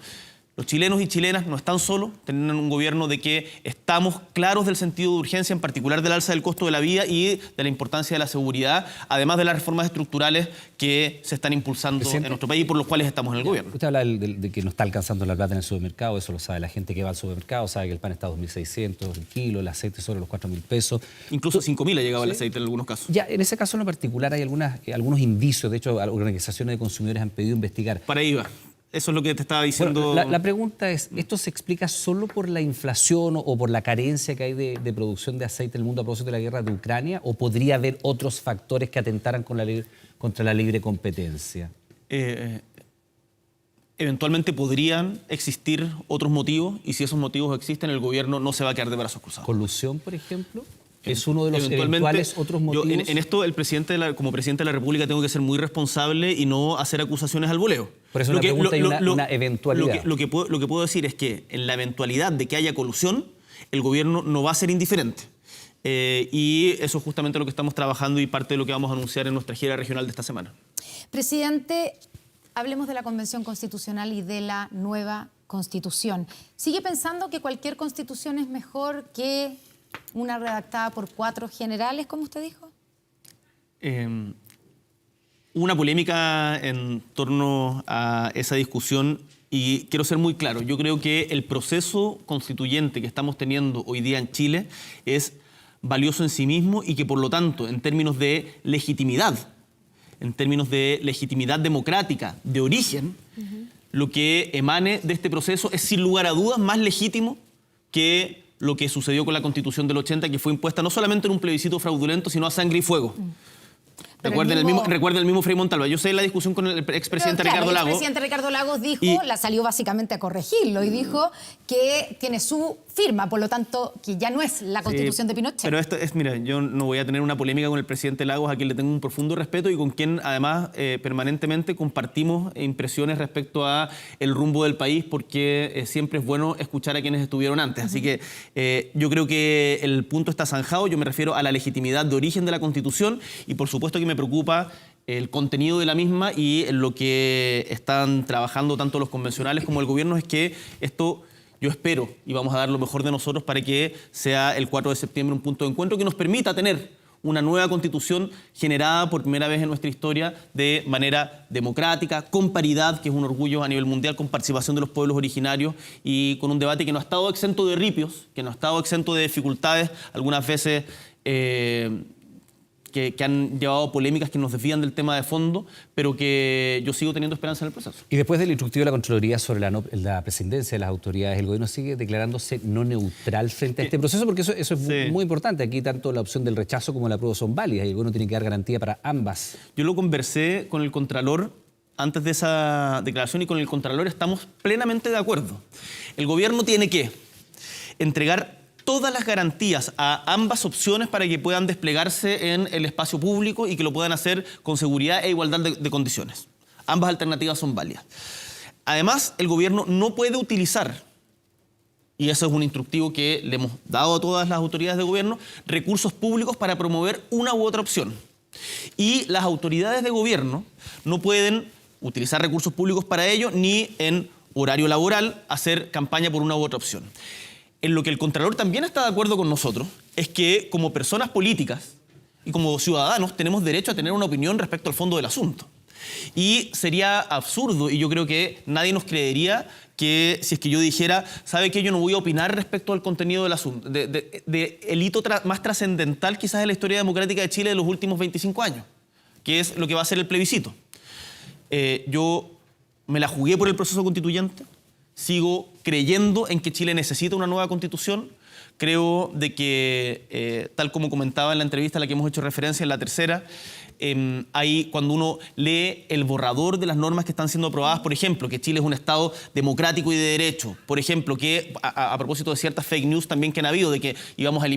Speaker 21: Los chilenos y chilenas no están solos, tienen un gobierno de que estamos claros del sentido de urgencia, en particular del alza del costo de la vida y de la importancia de la seguridad, además de las reformas estructurales que se están impulsando en nuestro país y por los cuales estamos en el gobierno.
Speaker 2: Usted habla de que no está alcanzando la plata en el supermercado, eso lo sabe la gente que va al supermercado, sabe que el pan está a 2.600 el kilo, el aceite sobre los 4.000 pesos.
Speaker 21: Incluso 5.000 ha llegado el aceite en algunos casos.
Speaker 2: Ya, en ese caso en particular hay algunos indicios, de hecho organizaciones de consumidores han pedido investigar.
Speaker 21: Para ahí va. Eso es lo que te estaba diciendo.
Speaker 2: Bueno, la pregunta es, ¿esto se explica solo por la inflación o por la carencia que hay de producción de aceite en el mundo a propósito de la guerra de Ucrania? ¿O podría haber otros factores que atentaran contra la libre competencia?
Speaker 21: Eventualmente podrían existir otros motivos y si esos motivos existen, el gobierno no se va a quedar de brazos cruzados.
Speaker 2: ¿Colusión, por ejemplo? ¿Es uno de los eventuales otros motivos?
Speaker 21: Yo en esto, como presidente de la República, tengo que ser muy responsable y no hacer acusaciones al voleo.
Speaker 2: Por eso una eventualidad.
Speaker 21: Lo que puedo decir es que en la eventualidad de que haya colusión, el gobierno no va a ser indiferente. Y eso es justamente lo que estamos trabajando y parte de lo que vamos a anunciar en nuestra gira regional de esta semana.
Speaker 1: Presidente, hablemos de la Convención Constitucional y de la nueva Constitución. ¿Sigue pensando que cualquier constitución es mejor que una redactada por 4 generales, como usted dijo?
Speaker 21: Una polémica en torno a esa discusión y quiero ser muy claro. Yo creo que el proceso constituyente que estamos teniendo hoy día en Chile es valioso en sí mismo y que por lo tanto, en términos de legitimidad democrática, de origen, lo que emane de este proceso es sin lugar a dudas más legítimo que lo que sucedió con la Constitución del 80, que fue impuesta no solamente en un plebiscito fraudulento, sino a sangre y fuego. Recuerden el mismo Frei Montalva. Yo sé la discusión con el expresidente Ricardo Lagos.
Speaker 1: El expresidente Ricardo Lagos dijo, salió básicamente a corregirlo y dijo que tiene su firma, por lo tanto, que ya no es la Constitución de Pinochet.
Speaker 21: Pero esto es, mira, yo no voy a tener una polémica con el presidente Lagos, a quien le tengo un profundo respeto y con quien además permanentemente compartimos impresiones respecto a el rumbo del país, porque siempre es bueno escuchar a quienes estuvieron antes. Así que yo creo que el punto está zanjado. Yo me refiero a la legitimidad de origen de la Constitución y por supuesto que me preocupa el contenido de la misma y en lo que están trabajando tanto los convencionales como el gobierno es que esto, yo espero, y vamos a dar lo mejor de nosotros para que sea el 4 de septiembre un punto de encuentro que nos permita tener una nueva constitución generada por primera vez en nuestra historia de manera democrática, con paridad, que es un orgullo a nivel mundial, con participación de los pueblos originarios y con un debate que no ha estado exento de ripios, que no ha estado exento de dificultades, algunas veces que han llevado polémicas que nos desvían del tema de fondo, pero que yo sigo teniendo esperanza en el proceso.
Speaker 2: Y después del instructivo de la Contraloría sobre la presidencia de las autoridades, el gobierno sigue declarándose no neutral frente a este proceso, porque eso es muy importante. Aquí tanto la opción del rechazo como la apruebo son válidas y el gobierno tiene que dar garantía para ambas.
Speaker 21: Yo lo conversé con el Contralor antes de esa declaración y con el Contralor estamos plenamente de acuerdo. El gobierno tiene que entregar todas las garantías a ambas opciones para que puedan desplegarse en el espacio público y que lo puedan hacer con seguridad e igualdad de condiciones. Ambas alternativas son válidas. Además, el gobierno no puede utilizar, y eso es un instructivo que le hemos dado a todas las autoridades de gobierno, recursos públicos para promover una u otra opción. Y las autoridades de gobierno no pueden utilizar recursos públicos para ello, ni en horario laboral hacer campaña por una u otra opción. En lo que el Contralor también está de acuerdo con nosotros es que como personas políticas y como ciudadanos tenemos derecho a tener una opinión respecto al fondo del asunto. Y sería absurdo, y yo creo que nadie nos creería, que si es que yo dijera, ¿sabe qué? Yo no voy a opinar respecto al contenido del asunto, el hito más trascendental quizás de la historia democrática de Chile de los últimos 25 años, que es lo que va a ser el plebiscito. Yo me la jugué por el proceso constituyente, sigo creyendo en que Chile necesita una nueva constitución. Creo de que, tal como comentaba en la entrevista a la que hemos hecho referencia, en la tercera, ahí cuando uno lee el borrador de las normas que están siendo aprobadas, por ejemplo, que Chile es un Estado democrático y de derecho, por ejemplo, que a propósito de ciertas fake news también que han habido, de que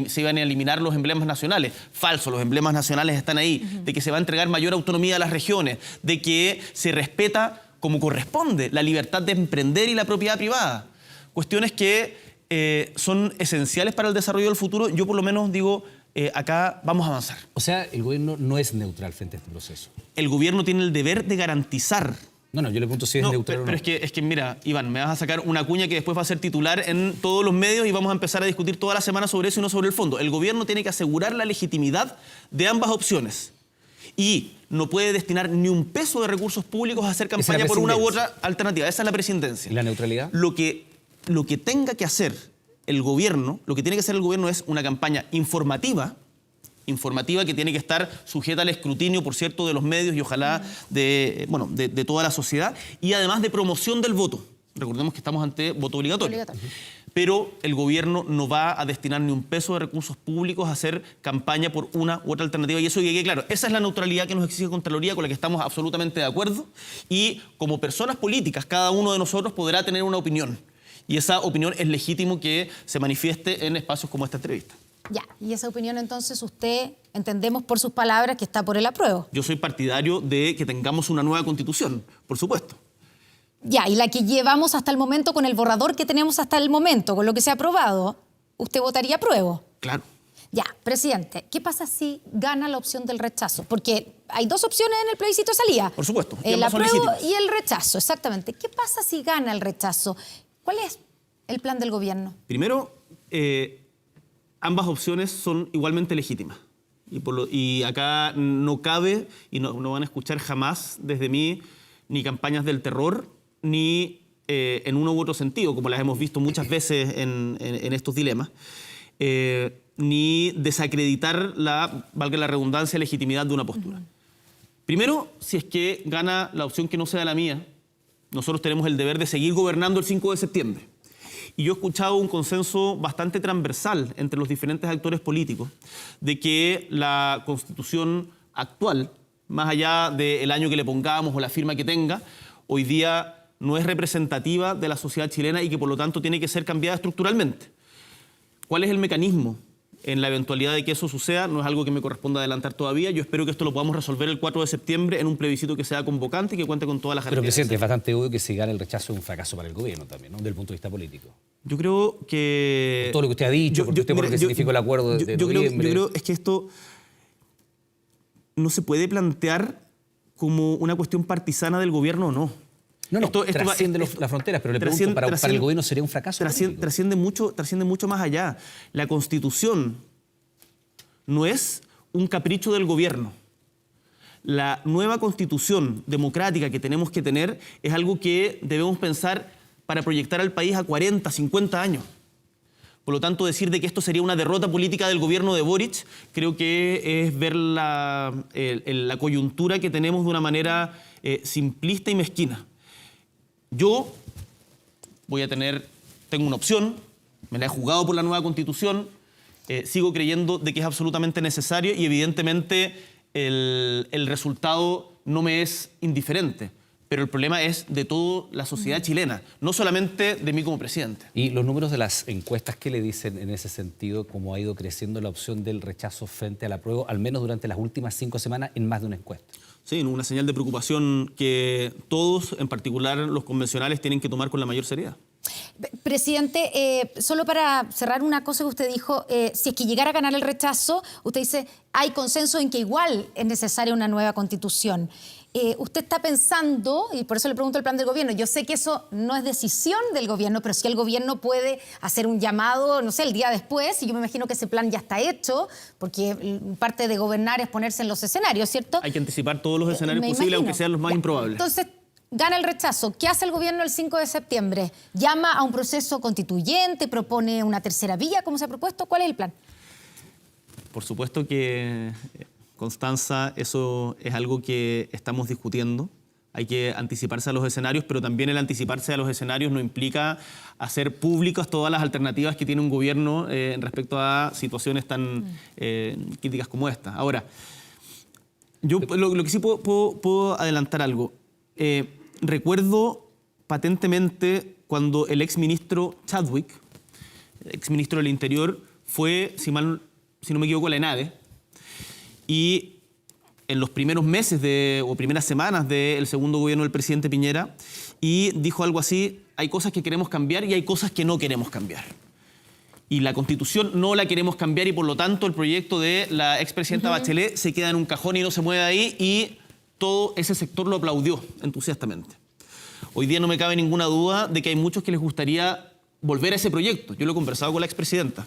Speaker 21: se iban a eliminar los emblemas nacionales, falso, los emblemas nacionales están ahí, de que se va a entregar mayor autonomía a las regiones, de que se respeta como corresponde la libertad de emprender y la propiedad privada. Cuestiones que son esenciales para el desarrollo del futuro. Yo por lo menos digo, acá vamos a avanzar.
Speaker 2: O sea, el gobierno no es neutral frente a este proceso.
Speaker 21: El gobierno tiene el deber de garantizar.
Speaker 2: No, yo le pregunto si es neutral o no.
Speaker 21: Pero es que mira, Iván, me vas a sacar una cuña que después va a ser titular en todos los medios y vamos a empezar a discutir toda la semana sobre eso y no sobre el fondo. El gobierno tiene que asegurar la legitimidad de ambas opciones. Y no puede destinar ni un peso de recursos públicos a hacer campaña por una u otra alternativa. Esa es la presidencia.
Speaker 2: ¿Y la neutralidad?
Speaker 21: Lo que tenga que hacer el gobierno, es una campaña informativa que tiene que estar sujeta al escrutinio, por cierto, de los medios y ojalá de toda la sociedad, y además de promoción del voto. Recordemos que estamos ante voto obligatorio. Pero el gobierno no va a destinar ni un peso de recursos públicos a hacer campaña por una u otra alternativa. Y eso que quede claro, esa es la neutralidad que nos exige Contraloría, con la que estamos absolutamente de acuerdo. Y como personas políticas, cada uno de nosotros podrá tener una opinión. Y esa opinión es legítimo que se manifieste en espacios como esta entrevista.
Speaker 1: Ya, y esa opinión entonces usted, entendemos por sus palabras, que está por el apruebo.
Speaker 21: Yo soy partidario de que tengamos una nueva constitución, por supuesto.
Speaker 1: Ya, y la que llevamos hasta el momento, con el borrador que tenemos hasta el momento, con lo que se ha aprobado, ¿usted votaría apruebo?
Speaker 21: Claro.
Speaker 1: Ya, presidente, ¿qué pasa si gana la opción del rechazo? Porque hay dos opciones en el plebiscito de salida.
Speaker 21: Por supuesto.
Speaker 1: El apruebo y el rechazo, exactamente. ¿Qué pasa si gana el rechazo? ¿Cuál es el plan del gobierno?
Speaker 21: Primero, ambas opciones son igualmente legítimas. Y acá no cabe, y no van a escuchar jamás desde mí, ni campañas del terror, ni en uno u otro sentido, como las hemos visto muchas veces en estos dilemas, ni desacreditar valga la redundancia, legitimidad de una postura. Primero, si es que gana la opción que no sea la mía, nosotros tenemos el deber de seguir gobernando el 5 de septiembre. Y yo he escuchado un consenso bastante transversal entre los diferentes actores políticos de que la Constitución actual, más allá del año que le pongamos o la firma que tenga, hoy día no es representativa de la sociedad chilena y que por lo tanto tiene que ser cambiada estructuralmente. ¿Cuál es el mecanismo en la eventualidad de que eso suceda? No es algo que me corresponda adelantar todavía. Yo espero que esto lo podamos resolver el 4 de septiembre en un plebiscito que sea convocante y que cuente con todas las garantías.
Speaker 2: Pero, presidente, es bastante obvio que si gana el rechazo es un fracaso para el gobierno también, ¿no? Desde el punto de vista político.
Speaker 21: Yo creo que...
Speaker 2: Por todo lo que usted ha dicho, por lo que significó el acuerdo de noviembre.
Speaker 21: Yo creo es que esto no se puede plantear como una cuestión partisana del gobierno o no.
Speaker 2: Esto trasciende las fronteras, pero le pregunto, ¿para el gobierno sería un fracaso?
Speaker 21: Trasciende mucho más allá. La Constitución no es un capricho del gobierno. La nueva Constitución democrática que tenemos que tener es algo que debemos pensar para proyectar al país a 40, 50 años. Por lo tanto, decir de que esto sería una derrota política del gobierno de Boric, creo que es ver la coyuntura que tenemos de una manera simplista y mezquina. Yo tengo una opción, me la he jugado por la nueva Constitución, sigo creyendo de que es absolutamente necesario y evidentemente el resultado no me es indiferente. Pero el problema es de toda la sociedad chilena, no solamente de mí como presidente.
Speaker 2: ¿Y los números de las encuestas qué le dicen en ese sentido, cómo ha ido creciendo la opción del rechazo frente al apruebo, al menos durante las últimas 5 semanas en más de una encuesta?
Speaker 21: Sí, una señal de preocupación que todos, en particular los convencionales, tienen que tomar con la mayor seriedad.
Speaker 1: Presidente, solo para cerrar una cosa que usted dijo, si es que llegara a ganar el rechazo, usted dice, hay consenso en que igual es necesaria una nueva constitución. Usted está pensando, y por eso le pregunto el plan del gobierno, yo sé que eso no es decisión del gobierno, pero sí el gobierno puede hacer un llamado, no sé, el día después, y yo me imagino que ese plan ya está hecho, porque parte de gobernar es ponerse en los escenarios, ¿cierto?
Speaker 21: Hay que anticipar todos los escenarios posibles, aunque sean los más improbables.
Speaker 1: Entonces, gana el rechazo. ¿Qué hace el gobierno el 5 de septiembre? ¿Llama a un proceso constituyente? ¿Propone una tercera vía, como se ha propuesto? ¿Cuál es el plan?
Speaker 21: Por supuesto que, Constanza, eso es algo que estamos discutiendo. Hay que anticiparse a los escenarios, pero también el anticiparse a los escenarios no implica hacer públicas todas las alternativas que tiene un gobierno respecto a situaciones tan críticas como esta. Ahora, yo lo que sí puedo adelantar algo. Recuerdo patentemente cuando el exministro Chadwick, exministro del Interior, fue, si no me equivoco, a la ENADE, y en los primeros meses o primeras semanas del segundo gobierno del presidente Piñera, y dijo algo así: hay cosas que queremos cambiar y hay cosas que no queremos cambiar. Y la Constitución no la queremos cambiar, y por lo tanto el proyecto de la expresidenta Bachelet se queda en un cajón y no se mueve ahí, y todo ese sector lo aplaudió entusiastamente. Hoy día no me cabe ninguna duda de que hay muchos que les gustaría volver a ese proyecto. Yo lo he conversado con la expresidenta,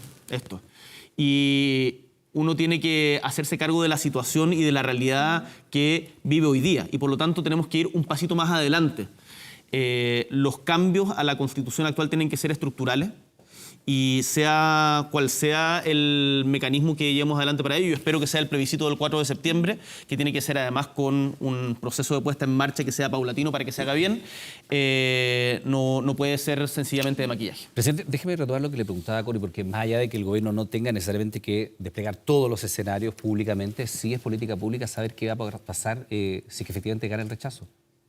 Speaker 21: y uno tiene que hacerse cargo de la situación y de la realidad que vive hoy día, y por lo tanto tenemos que ir un pasito más adelante. Los cambios a la Constitución actual tienen que ser estructurales, y sea cual sea el mecanismo que llevemos adelante para ello, yo espero que sea el plebiscito del 4 de septiembre, que tiene que ser además con un proceso de puesta en marcha que sea paulatino para que se haga bien. No puede ser sencillamente de maquillaje.
Speaker 2: Presidente, déjeme retomar lo que le preguntaba a Cori, porque más allá de que el gobierno no tenga necesariamente que desplegar todos los escenarios públicamente, sí es política pública saber qué va a pasar si es que efectivamente gana el rechazo.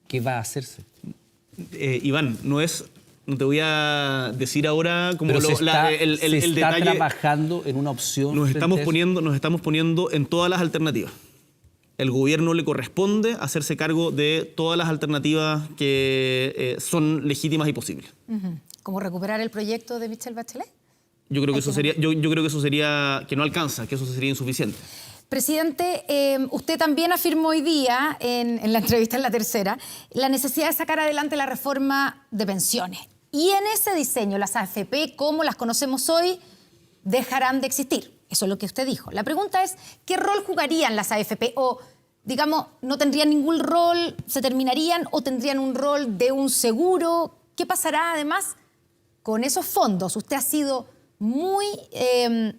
Speaker 2: ¿Qué va a hacerse?
Speaker 21: Iván, no te voy a decir ahora como
Speaker 2: el
Speaker 21: detalle.
Speaker 2: Está trabajando en una opción.
Speaker 21: Nos estamos poniendo en todas las alternativas. El gobierno le corresponde hacerse cargo de todas las alternativas que son legítimas y posibles.
Speaker 1: ¿Cómo recuperar el proyecto de Michelle Bachelet?
Speaker 21: Yo creo que eso sería que no alcanza, que eso sería insuficiente.
Speaker 1: Presidente, usted también afirmó hoy día, en la entrevista en La Tercera, la necesidad de sacar adelante la reforma de pensiones. Y en ese diseño, las AFP, como las conocemos hoy, dejarán de existir. Eso es lo que usted dijo. La pregunta es, ¿qué rol jugarían las AFP? O, digamos, ¿no tendrían ningún rol, se terminarían, o tendrían un rol de un seguro? ¿Qué pasará, además, con esos fondos? Usted ha sido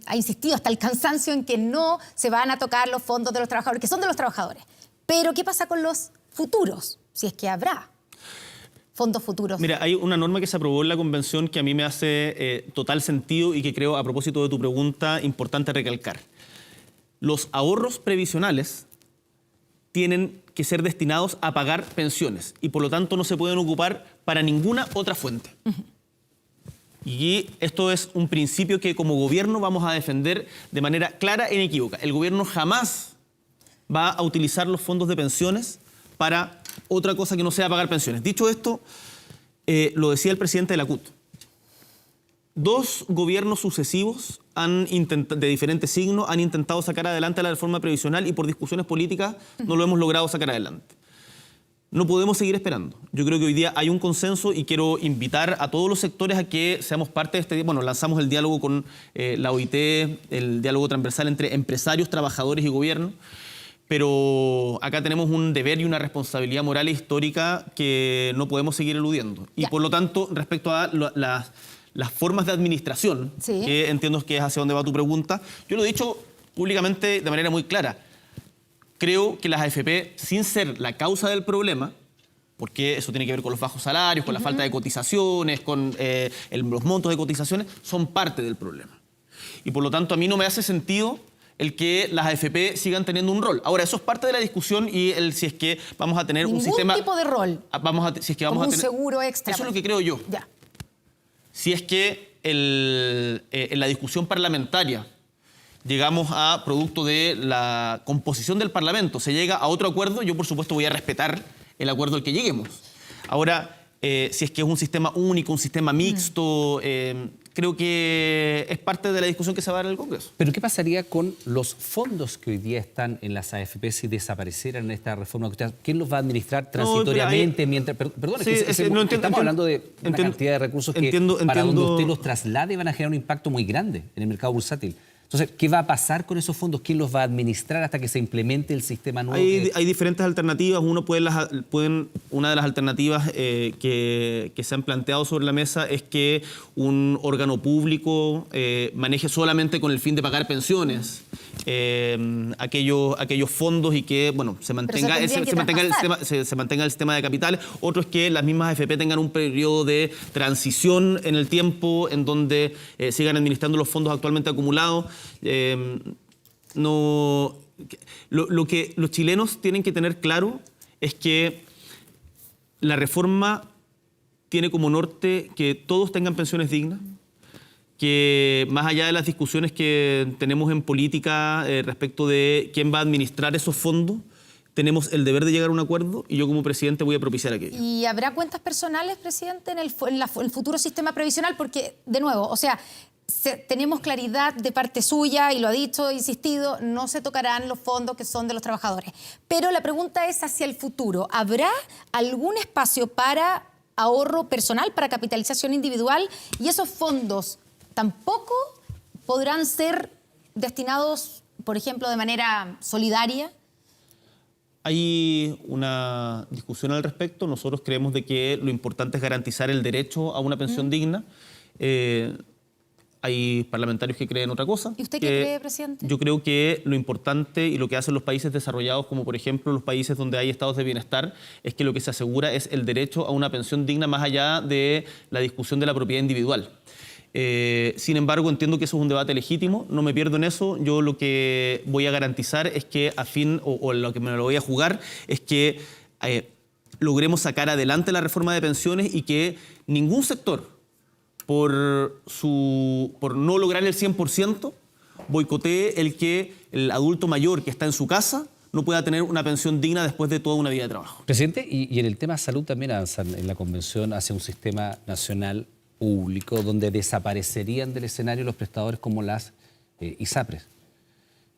Speaker 1: ha insistido hasta el cansancio en que no se van a tocar los fondos de los trabajadores, que son de los trabajadores. Pero, ¿qué pasa con los futuros? Si es que habrá fondos futuros.
Speaker 21: Mira, hay una norma que se aprobó en la convención que a mí me hace total sentido y que creo, a propósito de tu pregunta, importante recalcar. Los ahorros previsionales tienen que ser destinados a pagar pensiones y por lo tanto no se pueden ocupar para ninguna otra fuente. Y esto es un principio que como gobierno vamos a defender de manera clara e inequívoca. El gobierno jamás va a utilizar los fondos de pensiones para otra cosa que no sea pagar pensiones. Dicho esto, lo decía el presidente de la CUT. 2 gobiernos sucesivos de diferentes signos han intentado sacar adelante la reforma previsional y por discusiones políticas no lo hemos logrado sacar adelante. No podemos seguir esperando. Yo creo que hoy día hay un consenso y quiero invitar a todos los sectores a que seamos parte de este... Bueno, lanzamos el diálogo con la OIT, el diálogo transversal entre empresarios, trabajadores y gobierno, pero acá tenemos un deber y una responsabilidad moral e histórica que no podemos seguir eludiendo. Y por lo tanto, respecto a las formas de administración, que entiendo que es hacia donde va tu pregunta, yo lo he dicho públicamente de manera muy clara. Creo que las AFP, sin ser la causa del problema, porque eso tiene que ver con los bajos salarios, con la falta de cotizaciones, con los montos de cotizaciones, son parte del problema. Y por lo tanto a mí no me hace sentido el que las AFP sigan teniendo un rol. Ahora, eso es parte de la discusión y si es que vamos a tener un sistema...
Speaker 1: Ningún tipo de rol.
Speaker 21: Si es que vamos a tener
Speaker 1: un seguro extra.
Speaker 21: Eso es lo que creo yo.
Speaker 1: Ya.
Speaker 21: Si es que en la discusión parlamentaria llegamos a producto de la composición del Parlamento, se llega a otro acuerdo, yo por supuesto voy a respetar el acuerdo al que lleguemos. Ahora, si es que es un sistema único, un sistema mixto, creo que es parte de la discusión que se va a dar en el Congreso.
Speaker 2: Pero ¿qué pasaría con los fondos que hoy día están en las AFP si desaparecieran en esta reforma? ¿Quién los va a administrar transitoriamente? Perdón, sí, estamos hablando de una cantidad de recursos que para donde usted los traslade van a generar un impacto muy grande en el mercado bursátil. Entonces, ¿qué va a pasar con esos fondos? ¿Quién los va a administrar hasta que se implemente el sistema nuevo?
Speaker 21: Hay diferentes alternativas. Una de las alternativas que se han planteado sobre la mesa es que un órgano público maneje solamente con el fin de pagar pensiones aquellos fondos y que se mantenga el sistema de capitales. Otro es que las mismas AFP tengan un periodo de transición en el tiempo en donde sigan administrando los fondos actualmente acumulados. Lo que los chilenos tienen que tener claro es que la reforma tiene como norte que todos tengan pensiones dignas, que más allá de las discusiones que tenemos en política respecto de quién va a administrar esos fondos, tenemos el deber de llegar a un acuerdo y yo como presidente voy a propiciar aquello.
Speaker 1: ¿Y habrá cuentas personales, presidente, en el futuro sistema previsional? Porque, de nuevo, o sea, tenemos claridad de parte suya, y lo ha dicho, insistido, no se tocarán los fondos que son de los trabajadores. Pero la pregunta es hacia el futuro. ¿Habrá algún espacio para ahorro personal, para capitalización individual? Y esos fondos tampoco podrán ser destinados, por ejemplo, de manera solidaria.
Speaker 21: Hay una discusión al respecto. Nosotros creemos de que lo importante es garantizar el derecho a una pensión digna. Hay parlamentarios que creen otra cosa.
Speaker 1: ¿Y usted qué cree, presidente?
Speaker 21: Yo creo que lo importante y lo que hacen los países desarrollados, como por ejemplo los países donde hay estados de bienestar, es que lo que se asegura es el derecho a una pensión digna más allá de la discusión de la propiedad individual. Sin embargo, entiendo que eso es un debate legítimo, no me pierdo en eso. Yo lo que voy a garantizar es que o lo que me lo voy a jugar es que logremos sacar adelante la reforma de pensiones y que ningún sector, por no lograr el 100%, boicotee el que el adulto mayor que está en su casa no pueda tener una pensión digna después de toda una vida de trabajo.
Speaker 2: Presidente, y en el tema salud también avanzan en la convención hacia un sistema nacional público donde desaparecerían del escenario los prestadores como las ISAPRES.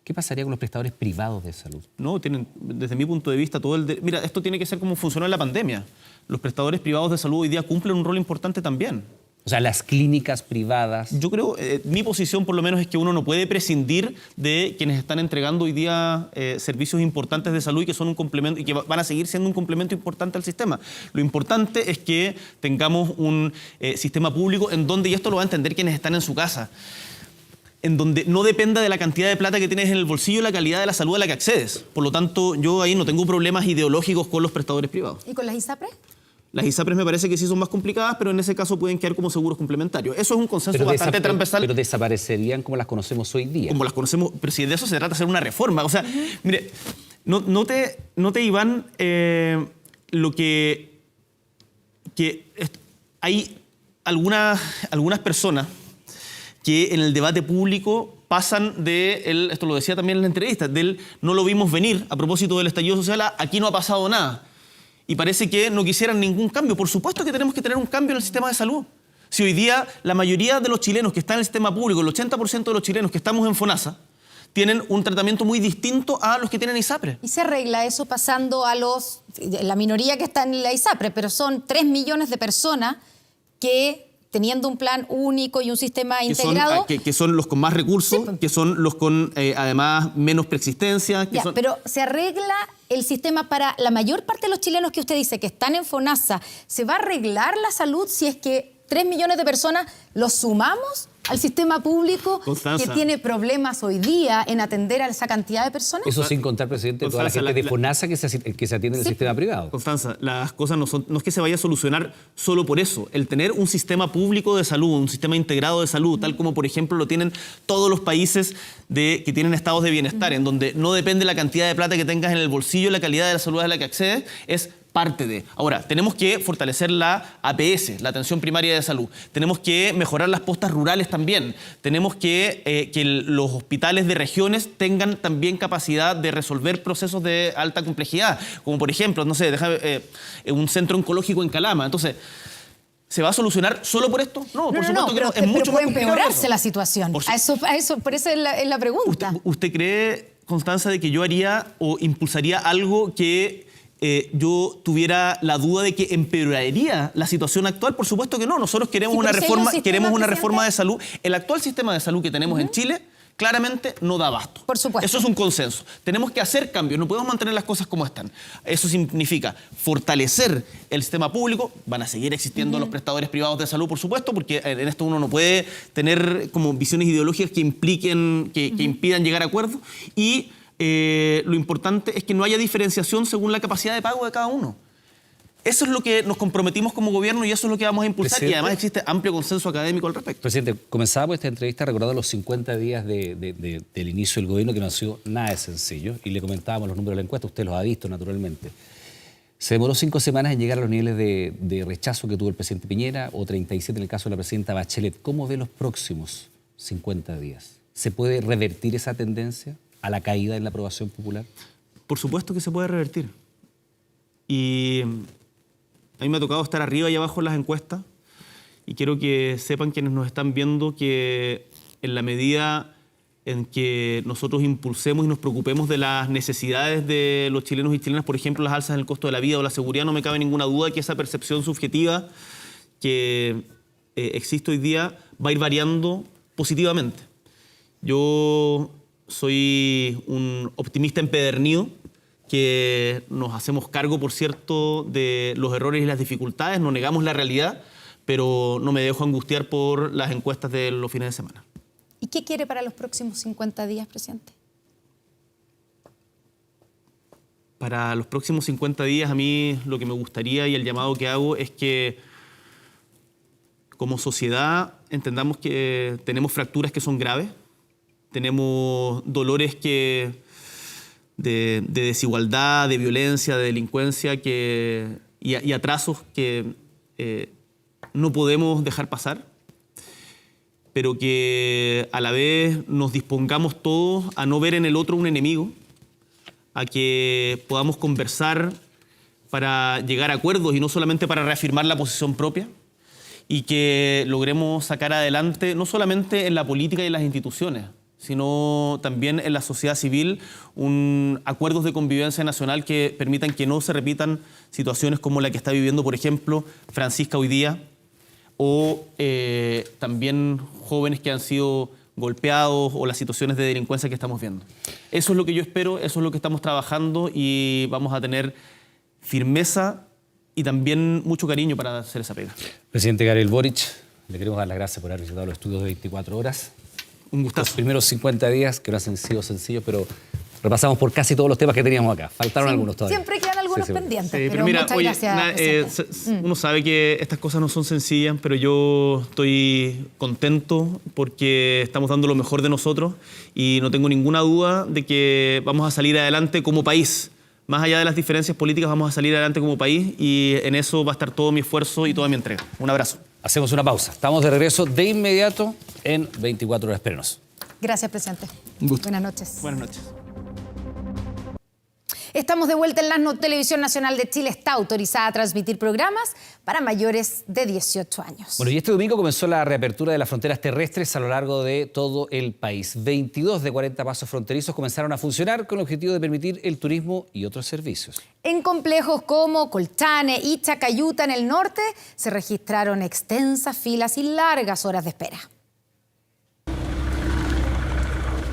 Speaker 2: ¿Qué pasaría con los prestadores privados de salud?
Speaker 21: No, tienen, desde mi punto de vista, mira, esto tiene que ser como funcionó en la pandemia. Los prestadores privados de salud hoy día cumplen un rol importante también.
Speaker 2: O sea, las clínicas privadas.
Speaker 21: Yo creo, mi posición por lo menos es que uno no puede prescindir de quienes están entregando hoy día servicios importantes de salud y que son un complemento y que van a seguir siendo un complemento importante al sistema. Lo importante es que tengamos un sistema público en donde, y esto lo va a entender quienes están en su casa, en donde no dependa de la cantidad de plata que tienes en el bolsillo la calidad de la salud a la que accedes. Por lo tanto, yo ahí no tengo problemas ideológicos con los prestadores privados.
Speaker 1: ¿Y con las ISAPRES?
Speaker 21: Las ISAPRES me parece que sí son más complicadas, pero en ese caso pueden quedar como seguros complementarios. Eso es un consenso bastante transversal.
Speaker 2: Pero desaparecerían como las conocemos hoy día.
Speaker 21: Como las conocemos, pero si de eso se trata de hacer una reforma. O sea, mire, note Iván, lo que hay algunas personas que en el debate público pasan esto lo decía también en la entrevista, del no lo vimos venir a propósito del estallido social, aquí no ha pasado nada. Y parece que no quisieran ningún cambio. Por supuesto que tenemos que tener un cambio en el sistema de salud. Si hoy día la mayoría de los chilenos que están en el sistema público, el 80% de los chilenos que estamos en FONASA, tienen un tratamiento muy distinto a los que tienen ISAPRE.
Speaker 1: ¿Y se arregla eso pasando a la minoría que está en la ISAPRE? Pero son 3 millones de personas que, teniendo un plan único y un sistema integrado...
Speaker 21: Que son los con más recursos, sí, que son los con, además, menos preexistencia.
Speaker 1: Pero ¿se arregla el sistema para la mayor parte de los chilenos que usted dice que están en FONASA? ¿Se va a arreglar la salud si es que 3 millones de personas los sumamos al sistema público, Constanza, que tiene problemas hoy día en atender a esa cantidad de personas?
Speaker 2: Eso sin contar, presidente, toda la gente de FONASA que se atiende en el sistema privado.
Speaker 21: Constanza, las cosas no es que se vaya a solucionar solo por eso. El tener un sistema público de salud, un sistema integrado de salud, tal como por ejemplo lo tienen todos los países que tienen estados de bienestar, en donde no depende la cantidad de plata que tengas en el bolsillo, la calidad de la salud a la que accedes, es parte de. Ahora, tenemos que fortalecer la APS, la atención primaria de salud. Tenemos que mejorar las postas rurales también. Tenemos que los hospitales de regiones tengan también capacidad de resolver procesos de alta complejidad, como por ejemplo, no sé, un centro oncológico en Calama. Entonces, ¿se va a solucionar solo por esto? No, por supuesto que no. Es mucho más
Speaker 1: puede empeorarse la situación. Por eso es la pregunta.
Speaker 21: ¿Usted cree, Constanza, de que yo haría o impulsaría algo que yo tuviera la duda de que empeoraría la situación actual? Por supuesto que no. Nosotros queremos una reforma de salud. El actual sistema de salud que tenemos en Chile claramente no da abasto.
Speaker 1: Por supuesto.
Speaker 21: Eso es un consenso. Tenemos que hacer cambios, no podemos mantener las cosas como están. Eso significa fortalecer el sistema público. Van a seguir existiendo los prestadores privados de salud, por supuesto, porque en esto uno no puede tener como visiones ideológicas que impliquen, que impidan llegar a acuerdos. Y lo importante es que no haya diferenciación según la capacidad de pago de cada uno. Eso es lo que nos comprometimos como gobierno y eso es lo que vamos a impulsar. Presidente, y además existe amplio consenso académico al respecto.
Speaker 2: Presidente, comenzábamos esta entrevista recordando los 50 días del inicio del gobierno, que no ha sido nada de sencillo. Y le comentábamos los números de la encuesta, usted los ha visto naturalmente. Se demoró 5 semanas en llegar a los niveles de rechazo que tuvo el presidente Piñera, o 37 en el caso de la presidenta Bachelet. ¿Cómo ve los próximos 50 días? ¿Se puede revertir esa tendencia a la caída en la aprobación popular?
Speaker 21: Por supuesto que se puede revertir. Y a mí me ha tocado estar arriba y abajo en las encuestas y quiero que sepan quienes nos están viendo que en la medida en que nosotros impulsemos y nos preocupemos de las necesidades de los chilenos y chilenas, por ejemplo, las alzas en el costo de la vida o la seguridad, no me cabe ninguna duda que esa percepción subjetiva que existe hoy día va a ir variando positivamente. Yo soy un optimista empedernido, que nos hacemos cargo, por cierto, de los errores y las dificultades, no negamos la realidad, pero no me dejo angustiar por las encuestas de los fines de semana.
Speaker 1: ¿Y qué quiere para los próximos 50 días, presidente?
Speaker 21: Para los próximos 50 días, a mí lo que me gustaría y el llamado que hago es que como sociedad entendamos que tenemos fracturas que son graves, tenemos dolores de desigualdad, de violencia, de delincuencia y atrasos que no podemos dejar pasar, pero que a la vez nos dispongamos todos a no ver en el otro un enemigo, a que podamos conversar para llegar a acuerdos y no solamente para reafirmar la posición propia, y que logremos sacar adelante, no solamente en la política y en las instituciones, sino también en la sociedad civil, acuerdos de convivencia nacional que permitan que no se repitan situaciones como la que está viviendo, por ejemplo, Francisca hoy día, o también jóvenes que han sido golpeados o las situaciones de delincuencia que estamos viendo. Eso es lo que yo espero, eso es lo que estamos trabajando y vamos a tener firmeza y también mucho cariño para hacer esa pega.
Speaker 2: Presidente Gabriel Boric, le queremos dar las gracias por haber visitado los estudios de 24 horas.
Speaker 21: Un gustazo.
Speaker 2: Los primeros 50 días, que no han sido sencillos, pero repasamos por casi todos los temas que teníamos acá. Faltaron algunos todavía.
Speaker 1: Siempre quedan algunos pendientes,
Speaker 21: pero mira,
Speaker 1: muchas gracias.
Speaker 21: Uno sabe que estas cosas no son sencillas, pero yo estoy contento porque estamos dando lo mejor de nosotros y no tengo ninguna duda de que vamos a salir adelante como país. Más allá de las diferencias políticas, vamos a salir adelante como país y en eso va a estar todo mi esfuerzo y toda mi entrega. Un abrazo.
Speaker 2: Hacemos una pausa. Estamos de regreso de inmediato en 24 horas. Espérenos.
Speaker 1: Gracias, presidente.
Speaker 21: Un gusto.
Speaker 1: Buenas noches.
Speaker 21: Buenas noches.
Speaker 1: Estamos de vuelta en la Televisión Nacional de Chile. Está autorizada a transmitir programas para mayores de 18 años.
Speaker 2: Bueno, y este domingo comenzó la reapertura de las fronteras terrestres a lo largo de todo el país. 22 de 40 pasos fronterizos comenzaron a funcionar con el objetivo de permitir el turismo y otros servicios.
Speaker 1: En complejos como Colchane y Chacayuta en el norte se registraron extensas filas y largas horas de espera.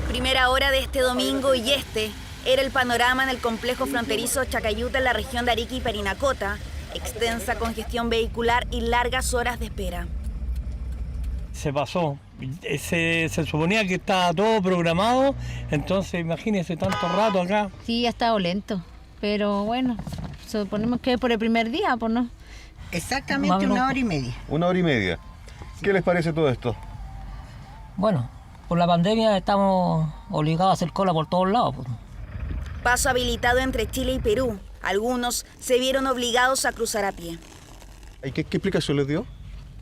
Speaker 4: Primera hora de este domingo y era el panorama en el complejo fronterizo Chacayuta en la región de Arica y Parinacota. Extensa congestión vehicular y largas horas de espera.
Speaker 11: Se pasó. Se suponía que estaba todo programado, entonces imagínese tanto rato acá.
Speaker 6: Sí, ha estado lento, pero bueno, suponemos que es por el primer día, ¿por no?
Speaker 7: Exactamente una hora y media. Una hora y media. ¿Qué les parece todo esto?
Speaker 8: Bueno, por la pandemia estamos obligados a hacer cola por todos lados.
Speaker 4: Paso habilitado entre Chile y Perú. Algunos se vieron obligados a cruzar a pie.
Speaker 7: ¿Qué explicación les dio?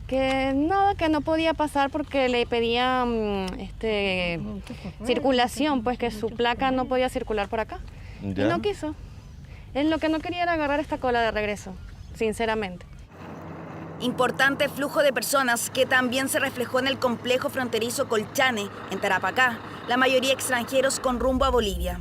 Speaker 3: Que nada, que no podía pasar porque le pedían circulación, pues que su placa no podía circular por acá. ¿Ya? Y no quiso. Él lo que no quería era agarrar esta cola de regreso, sinceramente.
Speaker 4: Importante flujo de personas que también se reflejó en el complejo fronterizo Colchane, en Tarapacá, la mayoría extranjeros con rumbo a Bolivia.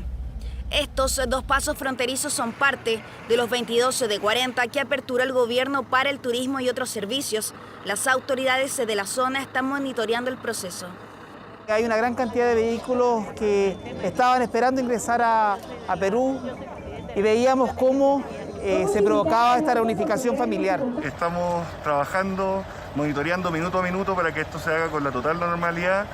Speaker 4: Estos dos pasos fronterizos son parte de los 22 de 40 que apertura el gobierno para el turismo y otros servicios. Las autoridades de la zona están monitoreando el proceso.
Speaker 5: Hay una gran cantidad de vehículos que estaban esperando ingresar a Perú y veíamos cómo se provocaba esta reunificación familiar.
Speaker 7: Estamos trabajando, monitoreando minuto a minuto para que esto se haga con la total normalidad.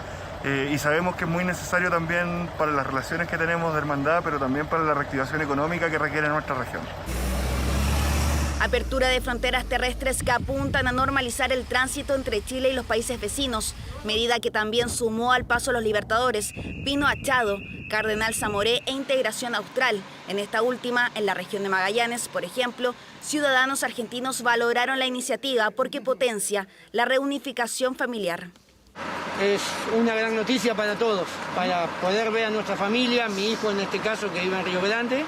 Speaker 7: Y sabemos que es muy necesario también para las relaciones que tenemos de hermandad, pero también para la reactivación económica que requiere nuestra región.
Speaker 4: Apertura de fronteras terrestres que apuntan a normalizar el tránsito entre Chile y los países vecinos, medida que también sumó al paso a los Libertadores, Pino Achado, Cardenal Zamoré e Integración Austral. En esta última, en la región de Magallanes, por ejemplo, ciudadanos argentinos valoraron la iniciativa porque potencia la reunificación familiar.
Speaker 12: Es una gran noticia para todos, para poder ver a nuestra familia, mi hijo en este caso que vive en Río Grande,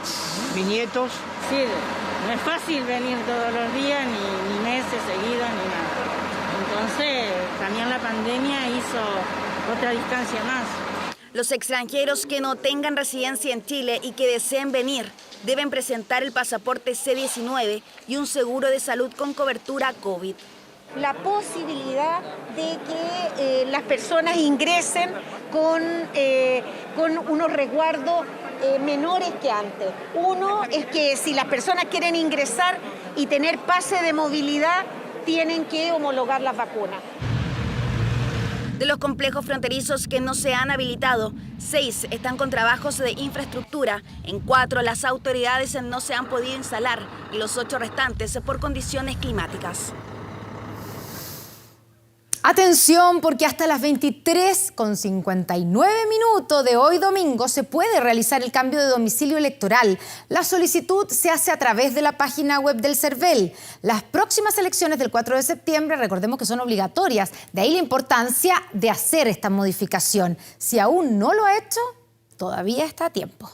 Speaker 12: mis nietos.
Speaker 6: Sí, no es fácil venir todos los días, ni meses seguidos, ni nada. Entonces, también la pandemia hizo otra distancia más.
Speaker 4: Los extranjeros que no tengan residencia en Chile y que deseen venir deben presentar el pasaporte C-19 y un seguro de salud con cobertura COVID.
Speaker 13: La posibilidad de que las personas ingresen con unos resguardos menores que antes. Uno es que si las personas quieren ingresar y tener pase de movilidad, tienen que homologar las vacunas.
Speaker 4: De los complejos fronterizos que no se han habilitado, 6 están con trabajos de infraestructura. En 4 las autoridades no se han podido instalar y los 8 restantes por condiciones climáticas.
Speaker 1: Atención, porque hasta las 23:59 de hoy domingo se puede realizar el cambio de domicilio electoral. La solicitud se hace a través de la página web del CERVEL. Las próximas elecciones del 4 de septiembre, recordemos que son obligatorias. De ahí la importancia de hacer esta modificación. Si aún no lo ha hecho, todavía está a tiempo.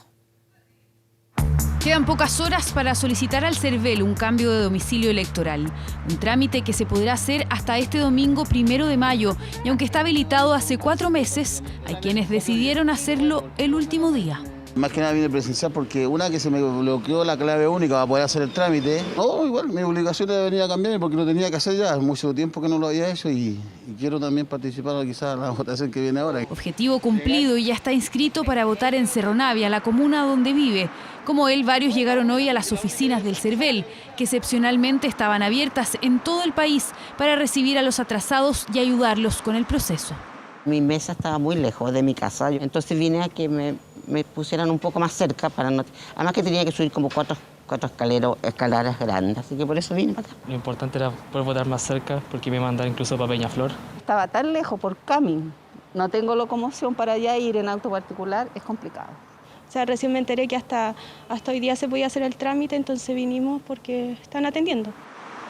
Speaker 17: Quedan pocas horas para solicitar al CERVEL un cambio de domicilio electoral, un trámite que se podrá hacer hasta este domingo 1 de mayo, y aunque está habilitado hace 4 meses, hay quienes decidieron hacerlo el último día.
Speaker 25: Más que nada vine presencial porque una que se me bloqueó la clave única para poder hacer el trámite. Igual mi obligación era venir a cambiarme porque lo tenía que hacer ya, mucho tiempo que no lo había hecho y quiero también participar quizás en la votación que viene ahora.
Speaker 17: Objetivo cumplido y ya está inscrito para votar en Cerro Navia, la comuna donde vive. Como él, varios llegaron hoy a las oficinas del CERVEL, que excepcionalmente estaban abiertas en todo el país para recibir a los atrasados y ayudarlos con el proceso.
Speaker 26: Mi mesa estaba muy lejos de mi casa, entonces vine a que me pusieran un poco más cerca, para no, además que tenía que subir como cuatro escaleras grandes, así que por eso vine para acá.
Speaker 27: Lo importante era poder votar más cerca, porque me mandaron incluso para Peñaflor.
Speaker 26: Estaba tan lejos por camino, no tengo locomoción para allá, ir en auto particular es complicado.
Speaker 3: O sea, recién me enteré que hasta hoy día se podía hacer el trámite, entonces vinimos porque están atendiendo.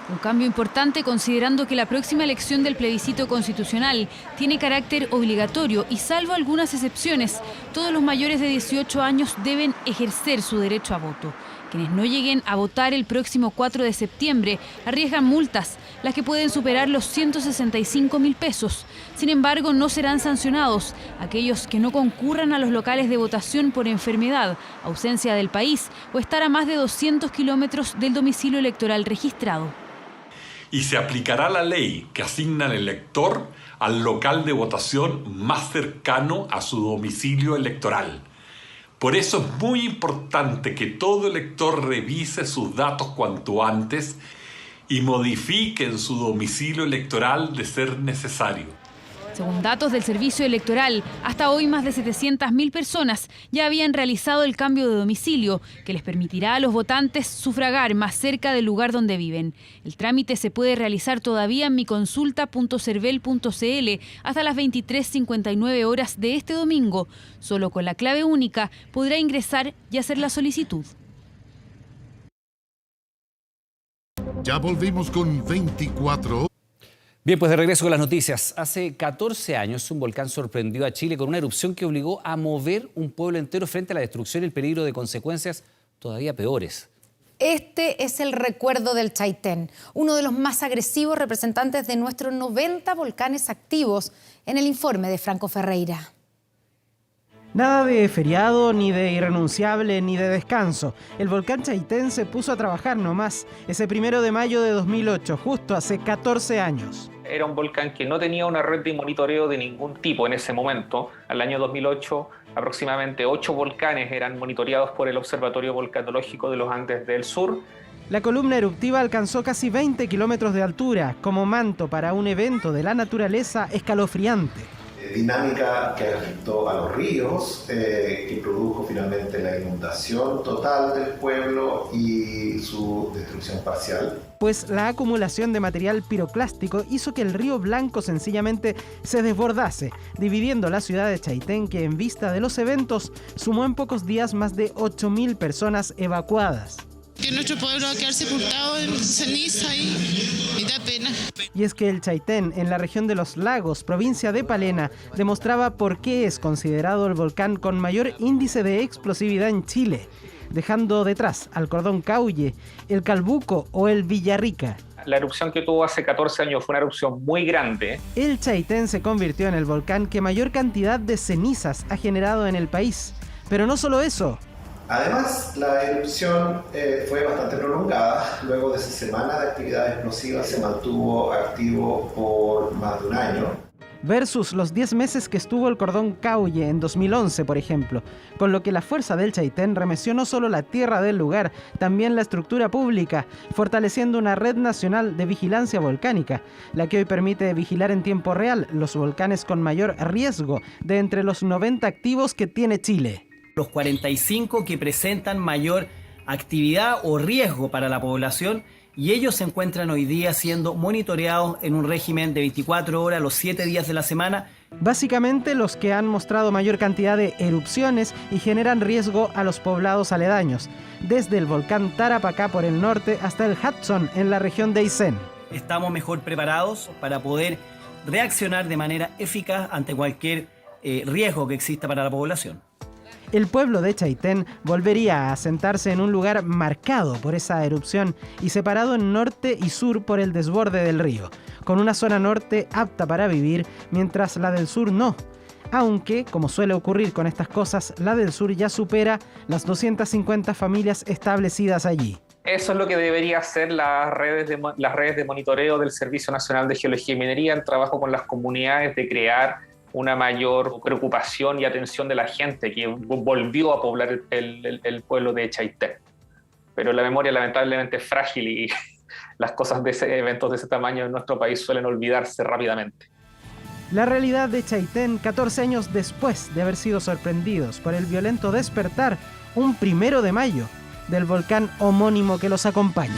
Speaker 17: Un cambio importante considerando que la próxima elección del plebiscito constitucional tiene carácter obligatorio y salvo algunas excepciones, todos los mayores de 18 años deben ejercer su derecho a voto. Quienes no lleguen a votar el próximo 4 de septiembre arriesgan multas, las que pueden superar los 165.000 pesos. Sin embargo, no serán sancionados aquellos que no concurran a los locales de votación por enfermedad, ausencia del país o estar a más de 200 kilómetros del domicilio electoral registrado.
Speaker 28: Y se aplicará la ley que asigna al elector al local de votación más cercano a su domicilio electoral. Por eso es muy importante que todo elector revise sus datos cuanto antes y modifique en su domicilio electoral de ser necesario.
Speaker 17: Según datos del Servicio Electoral, hasta hoy más de 700.000 personas ya habían realizado el cambio de domicilio, que les permitirá a los votantes sufragar más cerca del lugar donde viven. El trámite se puede realizar todavía en miconsulta.cervel.cl hasta las 23:59 horas de este domingo. Solo con la clave única podrá ingresar y hacer la solicitud.
Speaker 9: Ya volvimos con 24.
Speaker 2: Bien, pues de regreso con las noticias. Hace 14 años un volcán sorprendió a Chile con una erupción que obligó a mover un pueblo entero frente a la destrucción y el peligro de consecuencias todavía peores.
Speaker 1: Este es el recuerdo del Chaitén, uno de los más agresivos representantes de nuestros 90 volcanes activos, en el informe de Franco Ferreira.
Speaker 10: Nada de feriado, ni de irrenunciable, ni de descanso. El volcán Chaitén se puso a trabajar nomás, ese 1 de mayo de 2008, justo hace 14 años.
Speaker 14: Era un volcán que no tenía una red de monitoreo de ningún tipo en ese momento. Al año 2008, aproximadamente 8 volcanes eran monitoreados por el Observatorio Volcanológico de los Andes del Sur.
Speaker 10: La columna eruptiva alcanzó casi 20 kilómetros de altura, como manto para un evento de la naturaleza escalofriante.
Speaker 15: Dinámica que afectó a los ríos, que produjo finalmente la inundación total del pueblo y su destrucción parcial.
Speaker 10: Pues la acumulación de material piroclástico hizo que el río Blanco sencillamente se desbordase, dividiendo la ciudad de Chaitén, que en vista de los eventos sumó en pocos días más de 8.000 personas evacuadas.
Speaker 16: Que nuestro pueblo va a quedar sepultado en ceniza y da pena.
Speaker 10: Y es que el Chaitén, en la región de Los Lagos, provincia de Palena, demostraba por qué es considerado el volcán con mayor índice de explosividad en Chile, dejando detrás al Cordón Caulle, el Calbuco o el Villarrica.
Speaker 14: La erupción que tuvo hace 14 años fue una erupción muy grande.
Speaker 10: El Chaitén se convirtió en el volcán que mayor cantidad de cenizas ha generado en el país. Pero no solo eso.
Speaker 15: Además, la erupción fue bastante prolongada. Luego de esa semana de actividad explosiva se mantuvo activo por más de un año.
Speaker 10: Versus los 10 meses que estuvo el Cordón Caulle en 2011, por ejemplo, con lo que la fuerza del Chaitén remeció no solo la tierra del lugar, también la estructura pública, fortaleciendo una red nacional de vigilancia volcánica, la que hoy permite vigilar en tiempo real los volcanes con mayor riesgo de entre los 90 activos que tiene Chile.
Speaker 18: Los 45 que presentan mayor actividad o riesgo para la población, y ellos se encuentran hoy día siendo monitoreados en un régimen de 24 horas los 7 días de la semana.
Speaker 10: Básicamente los que han mostrado mayor cantidad de erupciones y generan riesgo a los poblados aledaños, desde el volcán Tarapacá por el norte hasta el Hudson en la región de Aysén.
Speaker 18: Estamos mejor preparados para poder reaccionar de manera eficaz ante cualquier riesgo que exista para la población.
Speaker 10: El pueblo de Chaitén volvería a asentarse en un lugar marcado por esa erupción y separado en norte y sur por el desborde del río, con una zona norte apta para vivir, mientras la del sur no. Aunque, como suele ocurrir con estas cosas, la del sur ya supera las 250 familias establecidas allí.
Speaker 14: Eso es lo que debería hacer las redes de monitoreo del Servicio Nacional de Geología y Minería en trabajo con las comunidades, de crear una mayor preocupación y atención de la gente que volvió a poblar el pueblo de Chaitén. Pero la memoria lamentablemente es frágil y las cosas de eventos de ese tamaño en nuestro país suelen olvidarse rápidamente.
Speaker 10: La realidad de Chaitén 14 años después de haber sido sorprendidos por el violento despertar un 1 de mayo del volcán homónimo que los acompaña.